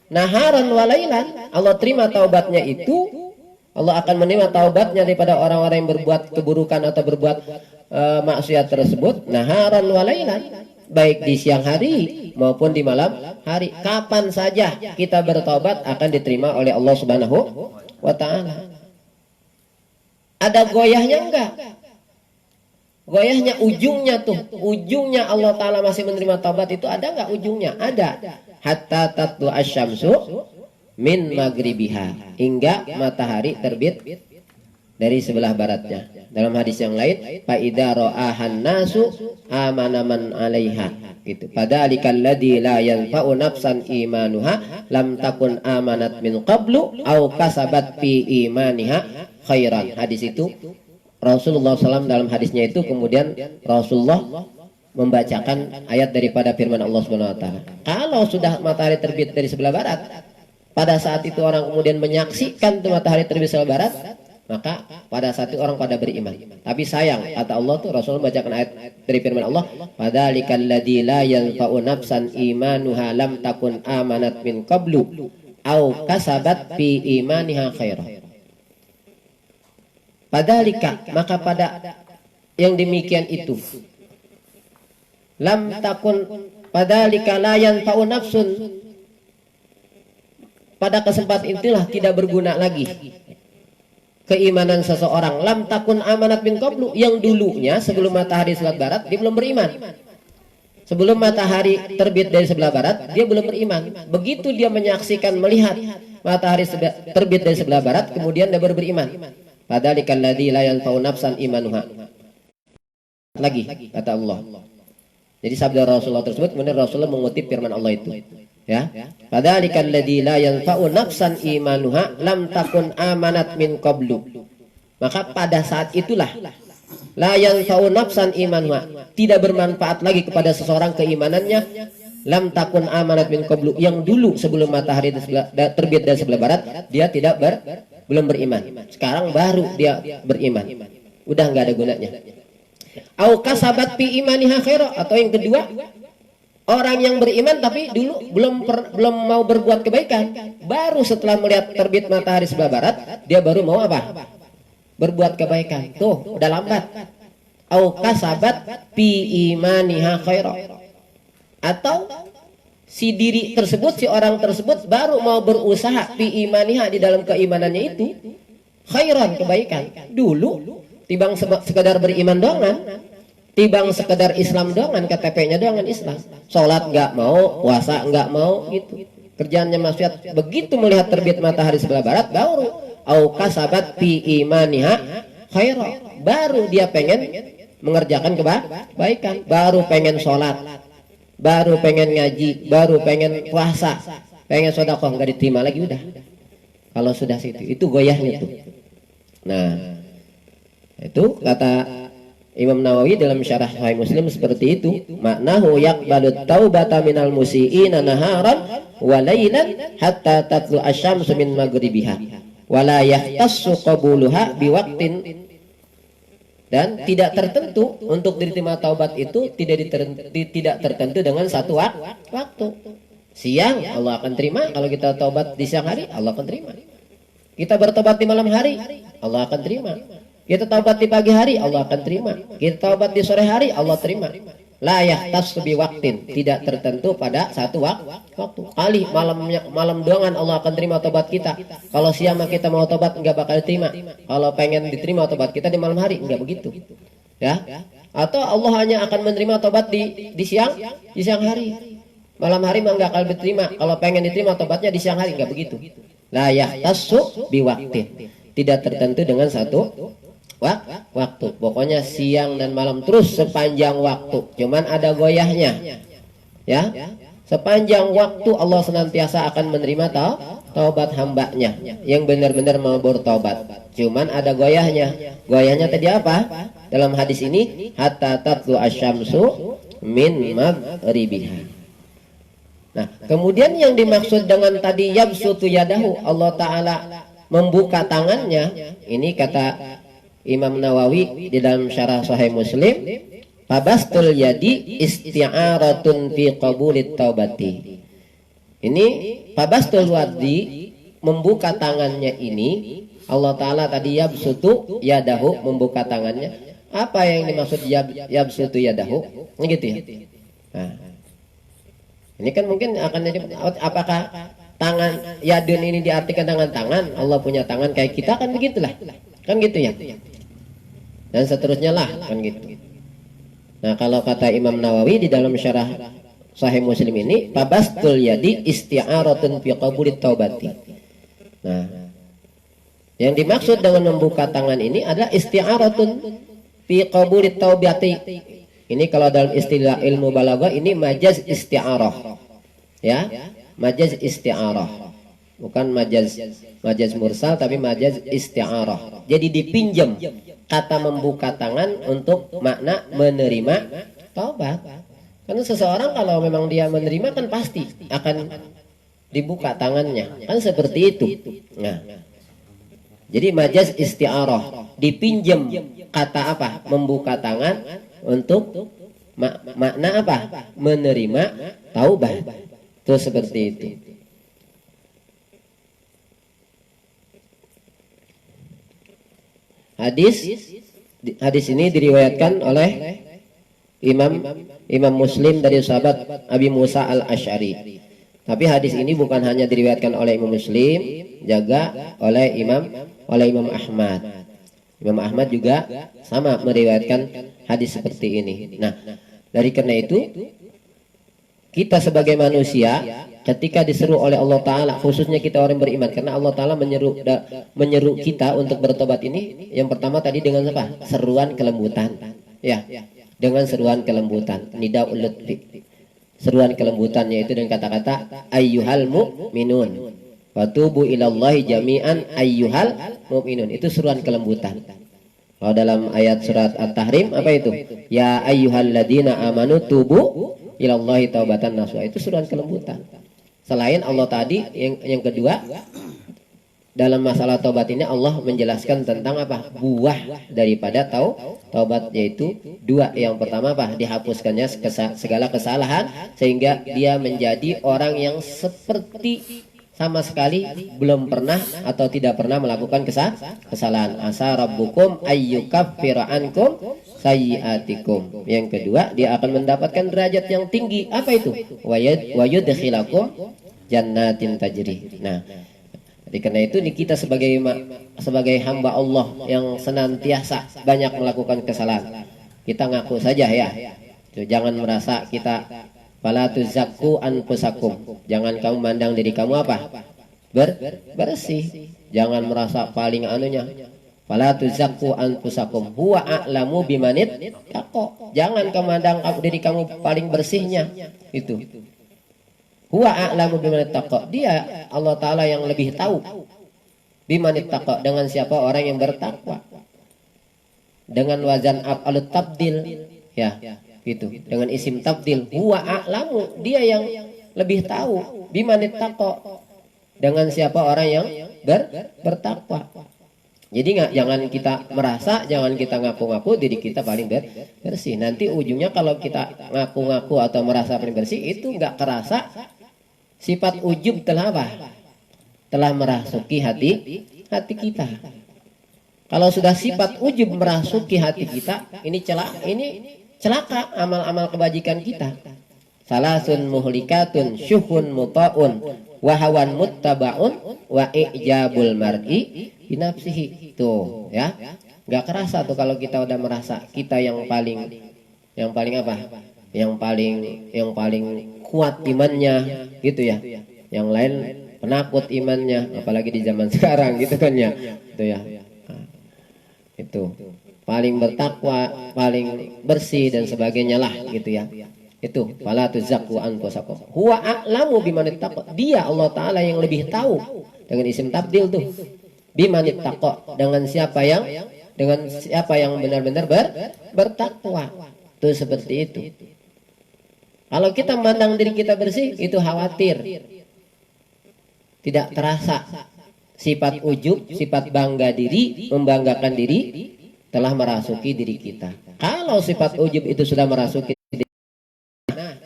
Naharan walailan, Allah terima taubatnya itu, Allah akan menerima taubatnya daripada orang-orang yang berbuat keburukan atau berbuat maksiat tersebut. Naharan walailan, baik di siang hari maupun di malam hari. Kapan saja kita bertaubat akan diterima oleh Allah Subhanahu wa taala. Ada goyahnya enggak? Goyahnya ujungnya tuh, ujungnya Allah taala masih menerima taubat itu ada enggak ujungnya? Ada. Hatta tatlu asyamsu min magribiha, hingga matahari terbit dari sebelah baratnya. Dalam hadis yang lain, fa idza ra'ahan nasu amana man 'alaiha, gitu. Padzalikal ladzi la yanfa'u nafsan imanuha lam takun amanat min qablu au kasabat fi imaniha khairan. Hadis itu Rasulullah SAW dalam hadisnya itu kemudian Rasulullah membacakan ayat daripada firman Allah Subhanahu wa taala. Kalau sudah matahari terbit dari sebelah barat, pada saat itu orang kemudian menyaksikan tuh matahari terbit sebelah barat, maka pada saat itu orang pada beriman. Tapi sayang, kata Allah tuh, Rasul membacakan ayat dari firman Allah, padzalikal ladzi la yanfa'u nafsan imanuha lam takun amanat min qablu au kasabat fi imaniha khairan. Padalika, maka pada yang demikian itu, lam takun padalika la yanfa'u nafsun, pada kesempatan itulah tidak berguna lagi keimanan seseorang. Lam takun amanat min qablu, yang dulunya sebelum matahari selat barat dia belum beriman. Sebelum matahari terbit dari sebelah barat, dia belum beriman. Begitu dia menyaksikan, melihat matahari terbit dari sebelah barat, kemudian dia baru beriman. Padzalikal ladzi la yanfa'u nafsan imanuha. Lagi kata Allah. Jadi sabda Rasulullah tersebut, kemudian Rasulullah mengutip firman Allah itu. Ya. Padzalikal ladzi la yanfa'u nafsan imanuha lam takun amanat min qablu. Maka pada saat itulah la yanfa'u nafsan imanuha, tidak bermanfaat lagi kepada seseorang keimanannya, lam takun amanat min qablu, yang dulu sebelum matahari terbit dari sebelah barat dia belum beriman. Sekarang baru dia beriman. Udah nggak ada gunanya. Au kasabat fi imaniha khaira, atau yang kedua, orang yang beriman tapi dulu belum mau berbuat kebaikan, baru setelah melihat terbit matahari sebelah barat dia baru mau apa? Berbuat kebaikan. Tuh udah lambat. Au kasabat fi imaniha khaira, atau si diri tersebut, si orang tersebut baru mau berusaha fi imaniha, di dalam keimanannya itu khairan, kebaikan. Dulu tibang sekedar beriman doangan, tibang sekedar Islam doangan, KTP-nya doangan Islam, sholat nggak mau, puasa nggak mau, gitu kerjaannya maksiat. Begitu melihat terbit matahari sebelah barat, baru au kasabat fi imaniha khaira, baru dia pengen mengerjakan kebaikan, baru pengen sholat, baru pengen ngaji, baru pengen puasa, pengen sedekah, nggak diterima lagi udah. Kalau sudah situ, itu goyahnya tuh. Nah, itu kata Imam Nawawi dalam syarah Sahih Muslim seperti itu. Maknahu yaqbalut taubata minal musii'ina naharan wa lailan hatta tatlu asyamsu min maghribiha wa la yahtassu qabuluha biwaqtin, dan tidak tertentu untuk diterima taubat itu tidak tertentu dengan satu waktu. Siang Allah akan terima, kalau kita taubat di siang hari Allah akan terima. Kita bertobat di malam hari Allah akan terima. Kita taubat di pagi hari Allah akan terima. Kita taubat di sore hari Allah terima. La yahtassu biwaqtin, tidak tertentu pada satu waktu. Kali malam doangan Allah akan terima tobat kita. Kalau siang kita mau tobat nggak bakal diterima. Kalau pengen diterima tobat kita di malam hari, nggak begitu. Ya. Atau Allah hanya akan menerima tobat di siang hari. Malam hari mah nggak akan diterima. Kalau pengen diterima tobatnya di siang hari, nggak begitu. La yahtassu biwaqtin, tidak tertentu dengan satu waktu. Pokoknya siang dan malam terus sepanjang waktu. Cuman ada goyahnya. Ya. Sepanjang waktu Allah senantiasa akan menerima taubat hambanya yang benar-benar mau bertobat. Cuman ada goyahnya. Goyahnya tadi apa? Dalam hadis ini, hatta tatlu asyamsu min maghribiha. Nah, kemudian yang dimaksud dengan tadi yabsutu yadahu, Allah Ta'ala membuka tangannya, ini kata Imam Nawawi di dalam syarah Sahih Muslim, fabastul yadi isti'aratun fi qabulit taubati. Ini fabastul wadi, membuka tangannya ini, Allah Ta'ala tadi yabsutu yadahu, membuka tangannya. Apa yang dimaksud yabsutu yadahu? Gitu ya. Nah, ini kan mungkin akan jadi, apakah tangan yadun ini diartikan dengan tangan? Allah punya tangan kayak kita, kan begitulah. Kan gitu ya. Dan seterusnya lah, kan gitu. Nah, kalau kata Imam Nawawi di dalam syarah Sahih Muslim ini, fabastul yadi isti'aratun fi qabulit taubati. Nah, yang dimaksud dengan membuka tangan ini adalah isti'aratun fi qabulit taubati. Ini kalau dalam istilah ilmu balaghah ini majaz isti'arah. Ya, majaz isti'arah. Bukan majaz mursal, tapi majaz isti'arah. Jadi dipinjam kata membuka tangan untuk makna menerima taubat. Karena seseorang kalau memang dia menerima kan pasti akan dibuka tangannya. Kan seperti itu. Nah, jadi majaz isti'arah, dipinjam kata apa? Membuka tangan untuk makna apa? Menerima taubat. Itu seperti itu. Hadis ini diriwayatkan oleh Imam Muslim dari sahabat Abi Musa al-Asy'ari. Tapi hadis ini bukan hanya diriwayatkan oleh Imam Muslim, juga oleh Imam Ahmad. Imam Ahmad juga sama meriwayatkan hadis seperti ini. Nah, dari karena itu kita sebagai manusia ketika diseru oleh Allah Ta'ala, khususnya kita orang beriman, karena Allah Ta'ala menyeru kita untuk bertobat ini, yang pertama tadi dengan apa? Seruan kelembutan, ya, dengan seruan kelembutan, nidaul lutfi, seruan kelembutan, yaitu dengan kata-kata ayyuhal mu'minun fatubu ilallahi jami'an ayyuhal mu'minun, itu seruan kelembutan. Kalau dalam ayat surat At-Tahrim apa itu? Ya ayyuhalladzina amanu tubu ilallahi taubatan nasuha, itu seruan kelembutan. Selain Allah tadi, yang kedua dalam masalah taubat ini Allah menjelaskan tentang apa? Buah daripada taubat, yaitu dua. Yang pertama apa? Dihapuskannya segala kesalahan sehingga dia menjadi orang yang seperti sama sekali belum pernah atau tidak pernah melakukan kesalahan. Asa rabbukum ayyukaffira ankum sayyiatikum. Yang kedua, dia akan mendapatkan derajat yang tinggi. Apa itu? Wa yudkhilakum jannatin tajri. Nah, jadi karena itu kita sebagai hamba Allah yang senantiasa banyak melakukan kesalahan, kita ngaku saja ya. Jangan merasa kita fala tuzakku anfusakum. Jangan kamu mandang diri kamu apa? Bersih. Jangan merasa paling anunya. Fala tuzakku anfusakum huwa a'lamu bimanit taqo. Jangan kamu mandang diri kamu paling bersihnya. Itu. Huwa a'lamu bimanit taqo. Dia Allah Ta'ala yang lebih tahu bimanit taqo, dengan siapa orang yang bertakwa. Dengan wazan af'alut tabdil, ya. Gitu, dengan isim tabdil, huwa a'lamu, dia yang lebih tahu, bimanit taqo, dengan siapa orang yang bertakwa. Jadi jangan kita merasa, jangan kita ngaku-ngaku diri kita paling bersih. Nanti ujungnya kalau kita ngaku-ngaku atau merasa paling bersih, itu nggak kerasa sifat ujub telah apa? Telah merasuki hati kita. Kalau sudah sifat ujub merasuki hati kita, ini celaka amal-amal kebajikan kita. Salasun muhlikatun syuhun muta'un wahawan muttabaun wa i'jabul mar'i binafsihi. Tuh ya, nggak kerasa tuh kalau kita udah merasa kita yang paling apa? Yang paling kuat imannya gitu ya. Yang lain penakut imannya, apalagi di zaman sekarang gitu kan ya. Itu ya. Nah, itu paling bertakwa, paling bersih dan sebagainya lah gitu ya. Itu fala tuzakku anfusakum huwa a'lamu bimanit taqwa. Dia Allah Ta'ala yang lebih tahu, dengan isim tabdil tuh, bimanit taqwa, dengan siapa yang benar-benar bertakwa. Tuh seperti itu. Kalau kita memandang diri kita bersih, itu khawatir tidak terasa sifat ujub, sifat bangga diri, membanggakan diri telah merasuki diri kita. Kalau sifat ujub itu sudah merasuki diri, nah,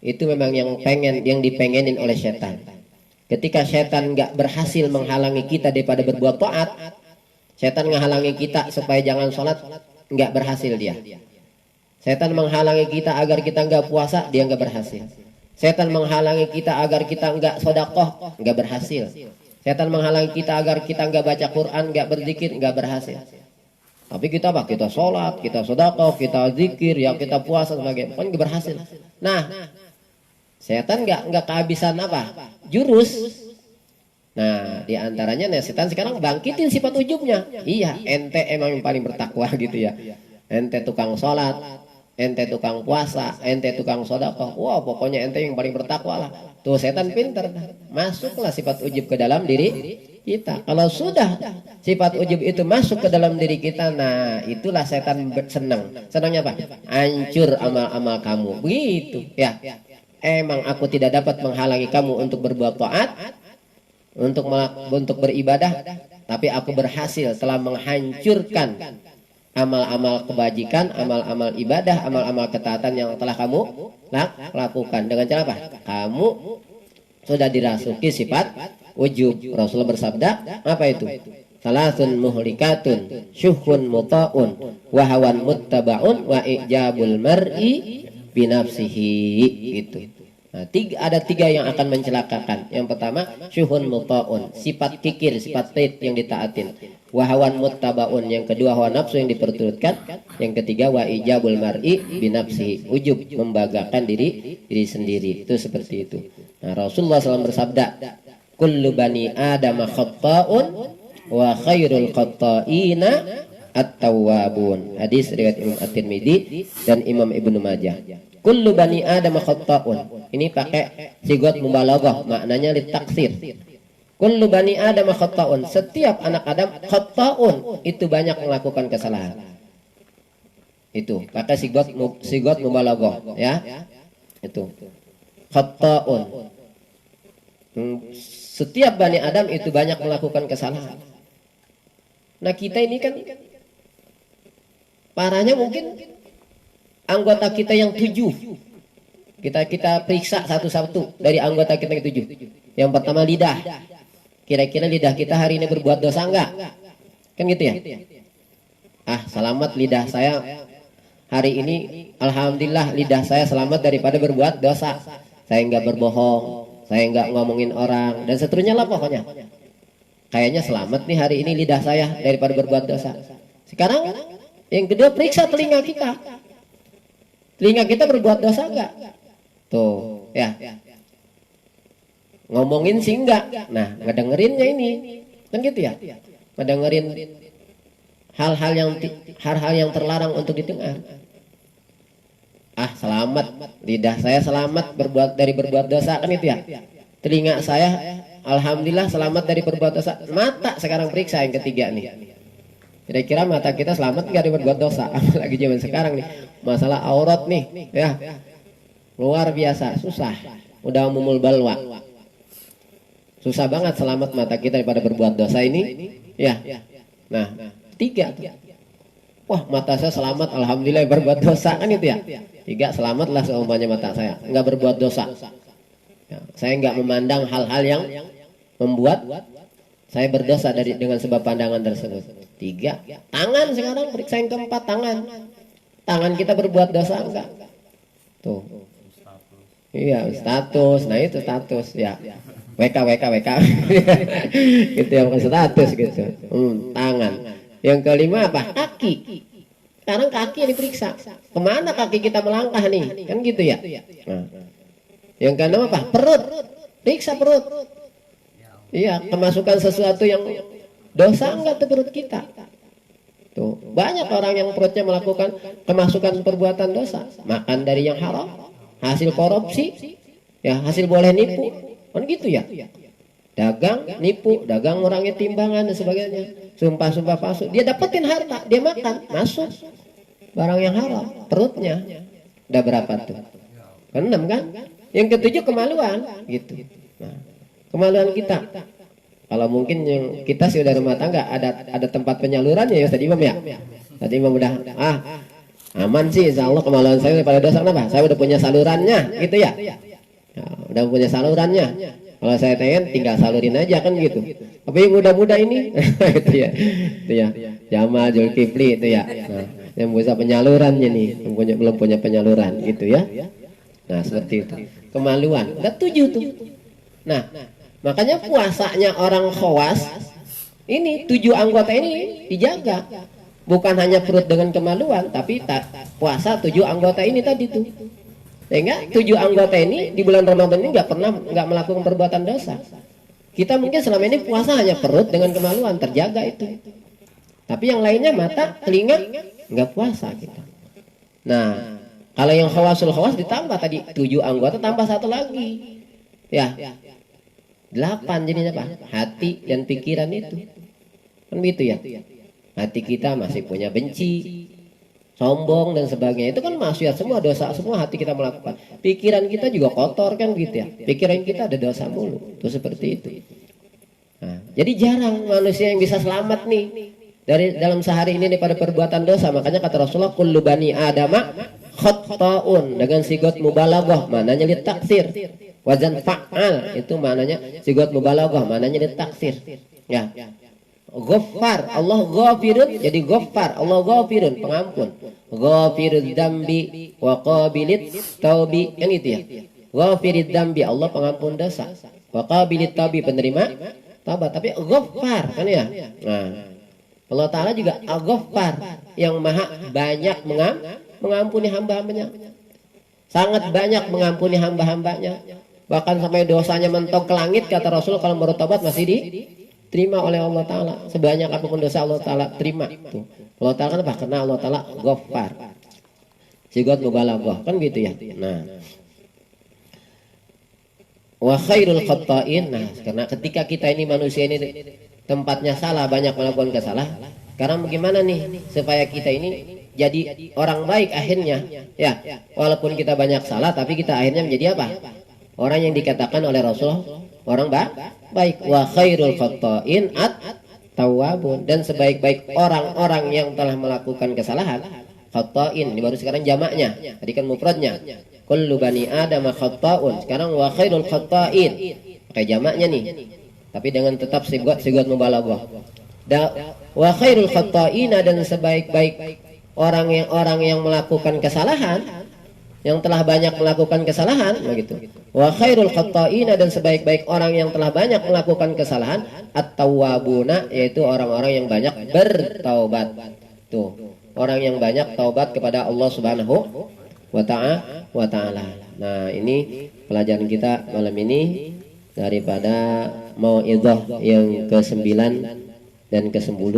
itu memang yang dipengenin oleh setan. Ketika setan nggak berhasil menghalangi kita daripada berbuat taat, setan menghalangi kita supaya jangan sholat, nggak berhasil dia. Setan menghalangi kita agar kita nggak puasa, dia nggak berhasil. Setan menghalangi kita agar kita nggak sodakoh, nggak berhasil. Setan menghalangi kita agar kita nggak baca Quran, nggak berzikir, nggak berhasil. Tapi kita apa? Kita sholat, kita sodakoh, kita zikir, ya kita puasa sebagai, pokoknya nggak berhasil. Nah, setan nggak kehabisan apa? Jurus. Nah, diantaranya setan sekarang bangkitin sifat ujubnya. Iya, ente emang yang paling bertakwa gitu ya. Ente tukang sholat, ente tukang puasa, ente tukang sodakoh. Wah, pokoknya ente yang paling bertakwa lah. Tuh setan pinter. Masuklah sifat ujub ke dalam diri kita. Kalau sudah sifat ujub itu masuk ke dalam diri kita, nah itulah setan senang. Senangnya apa? Hancur amal-amal kamu. Begitu ya. Emang aku tidak dapat menghalangi kamu untuk berbuat taat, untuk beribadah, tapi aku berhasil telah menghancurkan amal-amal kebajikan, amal-amal ibadah, amal-amal ketaatan yang telah kamu lakukan. Dengan cara apa? Kamu sudah dirasuki sifat ujub. Rasulullah bersabda, apa itu? Salasun muhlikatun syuhun muta'un wahawan muttaba'un wa i'jabul mar'i binafsihi. Gitu. Nah, ada tiga yang akan mencelakakan. Yang pertama, syuhun muta'un, sifat kikir, sifat taid yang ditaatin. Wahawan muttabaun, yang kedua hawa nafsu yang diperturutkan. Yang ketiga wa ijabul mar'i binafsihi, ujub, membanggakan diri sendiri. Itu seperti itu. Nah, Rasulullah SAW bersabda, kullu bani adama khatta'un wa khairul khatta'ina at-tawwabun. Hadis riwayat Imam At-Tirmidzi dan Imam Ibnu Majah. Kullu bani Adam khatta'un. Ini pakai sigot mubalaghah, maknanya litaksir. Kullu bani Adam khatta'un. Setiap anak Adam khatta'un, itu banyak melakukan kesalahan. Itu pakai sigot mubalaghah, ya. Itu khatta'un. Setiap bani Adam itu banyak melakukan kesalahan. Nah, kita ini kan parahnya mungkin anggota kita yang 7 kita periksa satu-satu dari anggota kita yang 7. Yang pertama lidah. Kira-kira lidah kita hari ini berbuat dosa enggak? Kan gitu ya? Selamat lidah saya hari ini, alhamdulillah lidah saya selamat daripada berbuat dosa. Saya enggak berbohong, saya enggak ngomongin orang dan seterusnya lah pokoknya. Kayaknya selamat nih hari ini lidah saya daripada berbuat dosa. Sekarang yang kedua, periksa telinga kita. Telinga kita berbuat dosa enggak? Tuh, ya. Ngomongin sih enggak. Nah, ngedengerinnya ini. Kan gitu ya? Ngedengerin hal-hal yang terlarang untuk didengar. Selamat. Lidah saya selamat dari berbuat dosa, kan itu ya? Telinga saya alhamdulillah selamat dari berbuat dosa. Mata sekarang periksa yang ketiga nih. Kira-kira mata kita selamat nggak dari berbuat dosa? Apalagi zaman sekarang nih, masalah aurat nih, ya luar biasa susah. Udah umumul balwa, susah banget selamat mata kita daripada berbuat dosa ini, ya. Nah, 3 tuh. Wah, mata saya selamat, alhamdulillah berbuat dosa, kan itu ya? 3, selamatlah seumpamanya mata saya nggak berbuat dosa. Ya, saya nggak memandang hal-hal yang membuat saya berdosa dengan sebab pandangan tersebut. 3, tangan sekarang periksa yang keempat, tangan kita berbuat dosa enggak? Tuh. Iya, status. Nah, itu status ya. WK. Gitu yang status gitu. Tangan. Yang kelima apa? Kaki. Sekarang kaki diperiksa. Kemana kaki kita melangkah nih? Kan gitu ya. Nah. Yang keenam apa? Perut. Periksa perut. Iya, kemasukan sesuatu yang dosa enggak tuh perut kita? Tuh, banyak orang yang perutnya melakukan kemasukan perbuatan dosa, makan dari yang haram, hasil korupsi, ya hasil boleh nipu, kan gitu ya? Dagang nipu, dagang ngurangi timbangan dan sebagainya, sumpah palsu, dia dapetin harta, dia makan, masuk barang yang haram, perutnya udah berapa tuh? Keenam kan? Yang ketujuh kemaluan, gitu. Nah, kemaluan kita. Kalau mungkin yang kita sih udah rumah tangga ada tempat penyalurannya ya Ustaz Imam ya. Tadi Imam udah aman sih insya Allah kemaluan saya daripada dosa. Kenapa? Saya udah punya salurannya gitu ya. Udah punya salurannya. Kalau saya tinggal salurin aja kan gitu. Tapi yang muda-muda ini itu ya. Jamal Zulkifli itu ya. Nah, yang bisa penyalurannya nih, belum punya penyaluran gitu ya. Nah, seperti itu. Kemaluan. Udah 7 tuh. Nah, makanya puasanya orang khawas ini 7 anggota ini dijaga. Bukan hanya perut dengan kemaluan, tapi puasa 7 anggota ini tadi tuh. Sehingga 7 anggota ini di bulan Ramadan ini nggak melakukan perbuatan dosa. Kita mungkin selama ini puasa hanya perut dengan kemaluan, terjaga itu. Tapi yang lainnya mata, telinga nggak puasa kita. Nah, kalau yang khawasul khawas ditambah tadi 7 anggota tambah 1 lagi. Ya. 8 jadinya apa? Hati dan pikiran itu. Kan gitu ya. Hati kita masih punya benci, sombong dan sebagainya. Itu kan maksiat semua, dosa semua hati kita melakukan. Pikiran kita juga kotor kan gitu ya. Pikiran kita ada dosa mulu. Itu seperti itu. Nah, jadi jarang manusia yang bisa selamat nih dari dalam sehari ini daripada perbuatan dosa. Makanya kata Rasulullah, kullu bani adama khatta'un, dengan sigot mubalaghah, mananya litaksir. Wazan fa'al itu maknanya sigot mubalaghah, maknanya ditaksir. Ya. Ghaffar, Allah ghafirun, jadi ghaffar, Allah ghafirun, pengampun. Ghafirud dzambi wa qabilit taubi, kan itu ya. Ghafirid dzambi, Allah pengampun dosa. Wa qabilit taubi, penerima taubat. Tapi Ghaffar kan ya. Nah, Allah Ta'ala juga Al-Ghaffar, yang maha banyak mengampuni hamba-hambanya. Sangat banyak mengampuni hamba-hambanya. Bahkan sampai dosanya mentok ke langit, kata Rasul, kalau bertobat masih diterima oleh Allah Ta'ala. Sebanyak apapun dosa Allah Ta'ala terima. Tuh. Allah Ta'ala kan apa? Karena Allah Ta'ala Ghaffar. Sigot mubalaghah, kan gitu ya. Nah, wa khairul khatta'in. Nah, karena ketika kita ini manusia ini tempatnya salah, banyak melakukan kesalahan. Sekarang bagaimana nih supaya kita ini jadi orang baik akhirnya? Ya, walaupun kita banyak salah, tapi kita akhirnya menjadi apa? Orang yang dikatakan oleh Rasulullah orang baik. Wa khairul khatta'in at-tawwabun, dan sebaik-baik orang-orang yang telah melakukan kesalahan. Khatta'in ini baru sekarang jamaknya. Tadi kan mufradnya. Kullu bani Adam khatta'un. Sekarang wa khairul khatta'in. Pakai jamaknya nih. Tapi dengan tetap sigot mubalaghah. Wa khairul khatta'ina, dan sebaik-baik orang yang melakukan kesalahan, yang telah banyak melakukan kesalahan, begitu. Wa khairul khatta'ina, dan sebaik-baik orang yang telah banyak melakukan kesalahan, at-tawwabuna, yaitu orang-orang yang banyak bertaubat. Tuh, orang yang banyak taubat kepada Allah Subhanahu wa ta'ala. Nah, ini pelajaran kita malam ini daripada mau'izah yang ke-9 dan ke-10.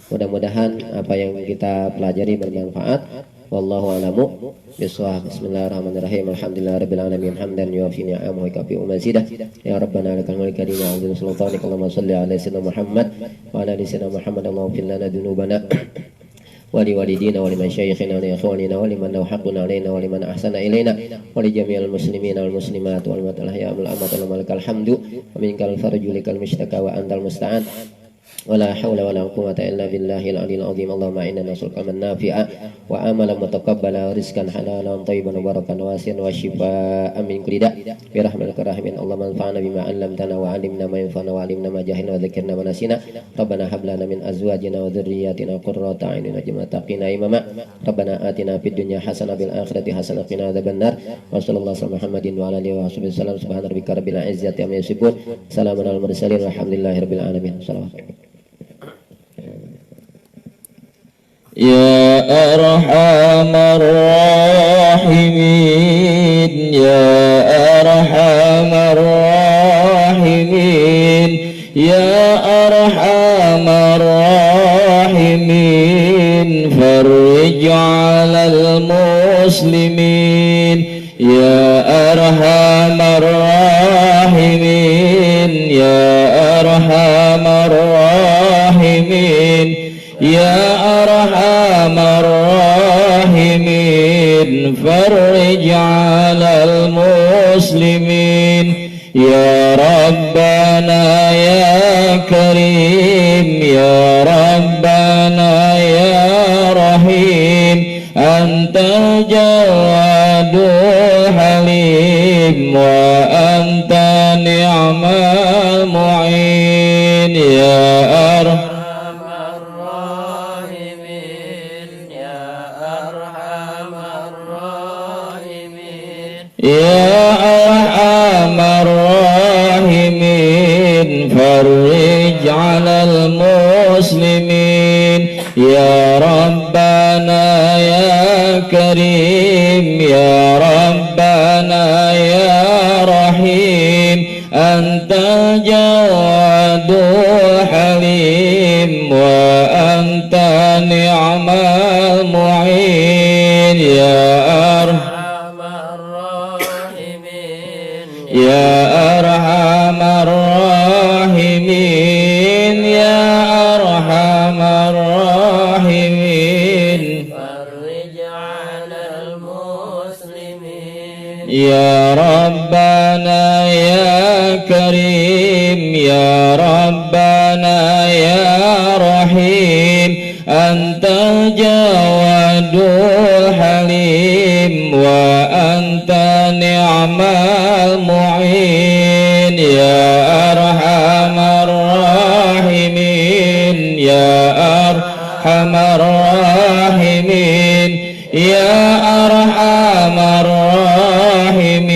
Mudah-mudahan apa yang kita pelajari bermanfaat. Wallahu a'lamu bishawab. Bismillahirrahmanirrahim. Alhamdulillahirabbil alamin, hamdan yuwafi ni'amahu wa yukafi mazidah. Ya rabbana lakal mulku wa a'udzu bisultanika. Allahumma shalli ala sayyidina Muhammad wa ala ali sayyidina Muhammad. Allahumma fil lana dunubana ولوالدينا ولمشايخنا ولإخواننا ولمن له حق علينا ولمن أحسن إلينا ولجميع المسلمين والمسلمات والأموات الأحياء والأموات. اللهم لك الحمد ومنك الفرج لك المشتكى وأنت المستعان ولا حول ولا قوة إلا بالله العلي العظيم. اللهم إنا نسألك علما نافعا وعملا متقبلا ورزقا حلالا طيبا مباركا واسعا وشفاء من كل داء برحمتك الراحمين. اللهم انفعنا بما علمتنا وعلمنا ما ينفعنا وعلمنا ما جهلنا وذكرنا ما نسينا. ربنا هب لنا من أزواجنا وذرياتنا قرة أعين واجعلنا للمتقين إماما. ربنا آتنا في الدنيا حسنة وفي الآخرة حسنة وقنا عذاب النار. وصلى الله على محمد وعلى آله وصحبه وسلم. سبحان ربك رب العزة عما يصفون. سلام على المرسلين والحمد لله رب العالمين. Ya Arhamar Rahimin, Ya Arhamar Rahimin, Ya Arhamar Rahimin, farij 'alal muslimin. Ya Arhamar Rahimin, Ya Arhamar Rahimin, Ya Arhamar Rahimin, farij 'alal muslimin. Ya Rabbana ya Karim, Ya Rabbana ya Rahim, Anta Jawadul Halim wa Anta ni'mal mu'in. Ya Ya Arhamar Rahimin, farij 'alal muslimin. Ya Rabbana ya Karim, Ya Rabbana ya Rahim, Anta Jawadul Halim wa Anta ni'mal mu'in. Ya Arhamar Rahimin, Ya Arhamar Rahimin, farij 'alal muslimin. Ya Rabbana ya Karim, Ya Rabbana ya Rahim, Anta Jawadul Halim wa Anta ni'mal mu'in. Ya Arhamar Rahimin, Ya Arhamar Rahimin, Ya Arhamar Rahimin,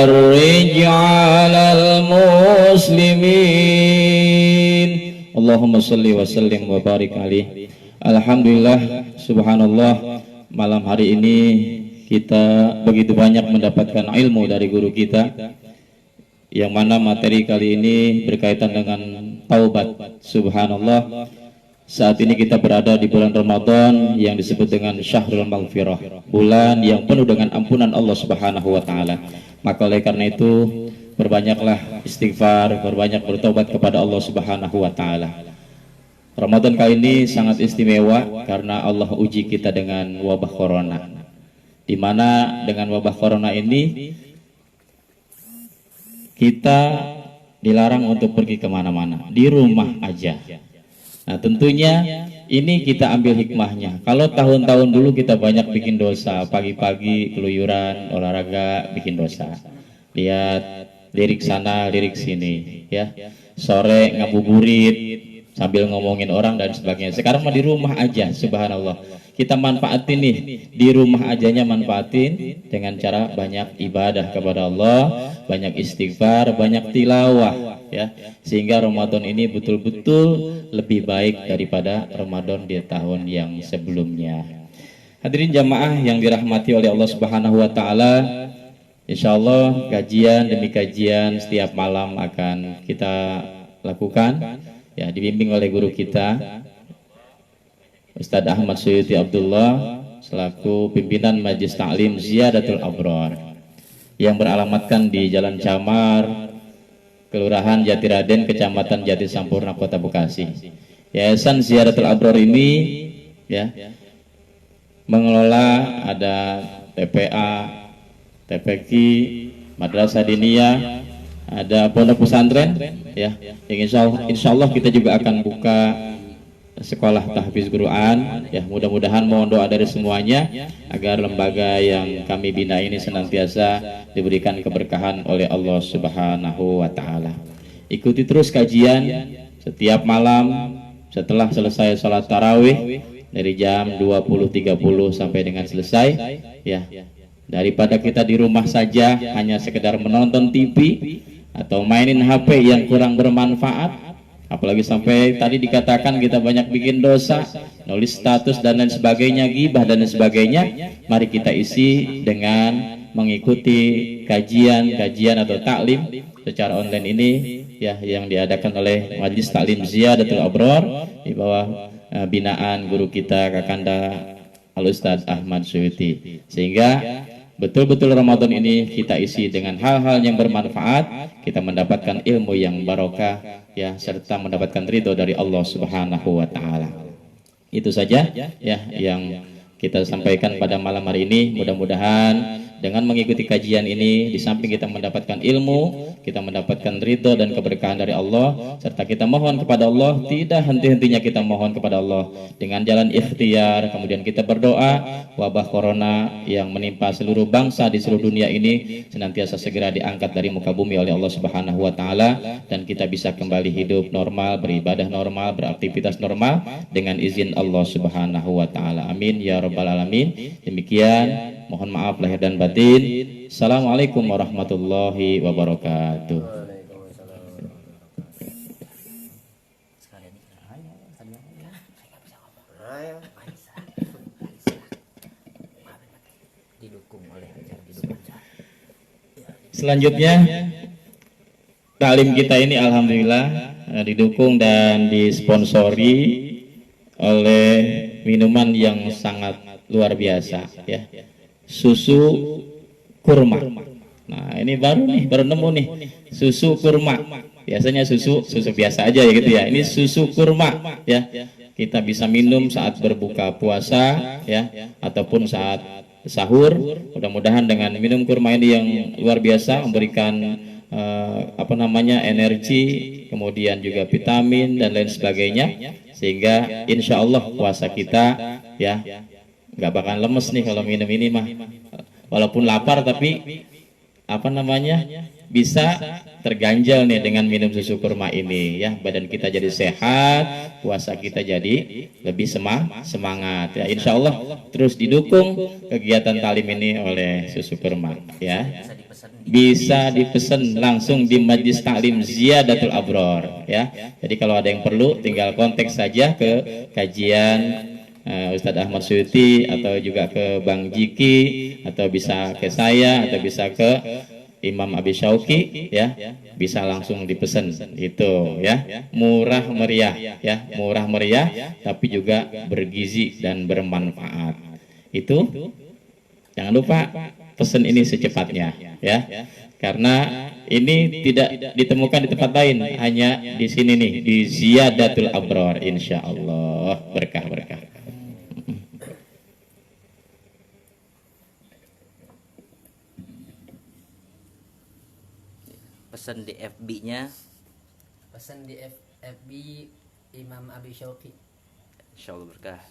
فرج على المسلمين Allahumma salli wa sallim wa barik alaih. Alhamdulillah, subhanallah, malam hari ini kita begitu banyak mendapatkan ilmu dari guru kita, yang mana materi kali ini berkaitan dengan taubat. Subhanallah, saat ini kita berada di bulan Ramadan yang disebut dengan Syahrul Maghfirah, bulan yang penuh dengan ampunan Allah Subhanahu wa taala. Maka oleh karena itu berbanyaklah istighfar, berbanyak bertobat kepada Allah Subhanahu wa taala. Ramadan kali ini sangat istimewa karena Allah uji kita dengan wabah corona. Di mana dengan wabah corona ini kita dilarang untuk pergi kemana-mana, di rumah aja. Nah tentunya ini kita ambil hikmahnya. Kalau tahun-tahun dulu kita banyak bikin dosa, pagi-pagi keluyuran, olahraga, bikin dosa. Lihat lirik sana, lirik sini, ya. Sore ngabuburit sambil ngomongin orang dan sebagainya. Sekarang mah di rumah aja, subhanallah. Kita manfaatin nih, di rumah ajanya manfaatin dengan cara banyak ibadah kepada Allah, banyak istighfar, banyak tilawah, ya. Sehingga Ramadan ini betul-betul lebih baik daripada Ramadan di tahun yang sebelumnya. Hadirin jamaah yang dirahmati oleh Allah Subhanahu wa taala, insya Allah kajian demi kajian setiap malam akan kita lakukan, ya, dibimbing oleh guru kita Ustadz Ahmad Suyuti Abdullah selaku pimpinan Majelis Ta'lim Ziyadatul Abrar yang beralamatkan di Jalan Camar, Kelurahan Jatiraden, Kecamatan Jati Sampurna, Kota Bekasi. Yayasan Ziyadatul Abrar ini, ya, mengelola ada TPA, TPQ, Madrasah Diniyah, ada pondok pesantren, ya. Yang insya Allah kita juga akan buka sekolah tahfiz Quran, ya. Mudah-mudahan mohon doa dari semuanya agar lembaga yang kami bina ini senantiasa diberikan keberkahan oleh Allah Subhanahu wa taala. Ikuti terus kajian setiap malam setelah selesai salat tarawih dari jam 20.30 sampai dengan selesai, ya. Daripada kita di rumah saja hanya sekedar menonton TV atau mainin HP yang kurang bermanfaat, apalagi sampai tadi dikatakan kita banyak bikin dosa, nulis status dan lain sebagainya, gibah dan lain sebagainya. Mari kita isi dengan mengikuti kajian atau taklim secara online ini, ya, yang diadakan oleh Majelis Taklim Ziyadatul Abrar di bawah binaan guru kita Kakanda Al-Ustadz Ahmad Suyuti, sehingga betul-betul Ramadan ini kita isi dengan hal-hal yang bermanfaat, kita mendapatkan ilmu yang barokah, ya, serta mendapatkan ridho dari Allah Subhanahu wa taala. Itu saja, ya, yang kita sampaikan pada malam hari ini. Mudah-mudahan dengan mengikuti kajian ini, di samping kita mendapatkan ilmu, kita mendapatkan ridho dan keberkahan dari Allah, serta kita mohon kepada Allah, tidak henti-hentinya kita mohon kepada Allah dengan jalan ikhtiar. Kemudian kita berdoa wabah corona yang menimpa seluruh bangsa di seluruh dunia ini senantiasa segera diangkat dari muka bumi oleh Allah Subhanahu wa taala, dan kita bisa kembali hidup normal, beribadah normal, beraktivitas normal dengan izin Allah Subhanahu wa taala. Amin ya rabbal alamin. Demikian, mohon maaf lahir dan batin. Assalamualaikum warahmatullahi wabarakatuh. Selanjutnya, taklim kita ini alhamdulillah didukung dan disponsori oleh minuman yang sangat luar biasa, ya, susu kurma. Nah ini baru nemu nih, susu kurma. Biasanya susu biasa aja, ya gitu, ya. Ini susu kurma, ya. Kita bisa minum saat berbuka puasa, ya, ataupun saat sahur. Mudah-mudahan dengan minum kurma ini yang luar biasa memberikan energi, kemudian juga vitamin dan lain sebagainya, sehingga insya Allah puasa kita, ya, nggak bakal lemes nih kalau minum ini mah. Walaupun lapar tapi bisa terganjal nih dengan minum susu kurma ini ya, badan kita jadi sehat, puasa kita jadi lebih semangat ya. Insya Allah terus didukung kegiatan talim ini oleh susu kurma ya. Bisa dipesan langsung di Majlis Taklim Ziyadatul Abror ya. Jadi kalau ada yang perlu tinggal kontak saja ke kajian Ustadz Ahmad Suyuti atau juga ke Bang Jiki atau bisa ke saya atau bisa ke Imam Abi Syauqi ya, bisa langsung dipesan itu ya. Murah meriah ya, murah meriah tapi juga bergizi dan bermanfaat. Itu jangan lupa pesan ini secepatnya ya. Karena ini tidak ditemukan di tempat lain, hanya di sini nih di Ziyadatul Abror, insya Allah berkah. Pesan di FB-nya, pesan di FB Imam Abi Syauqi. insya Allah berkah.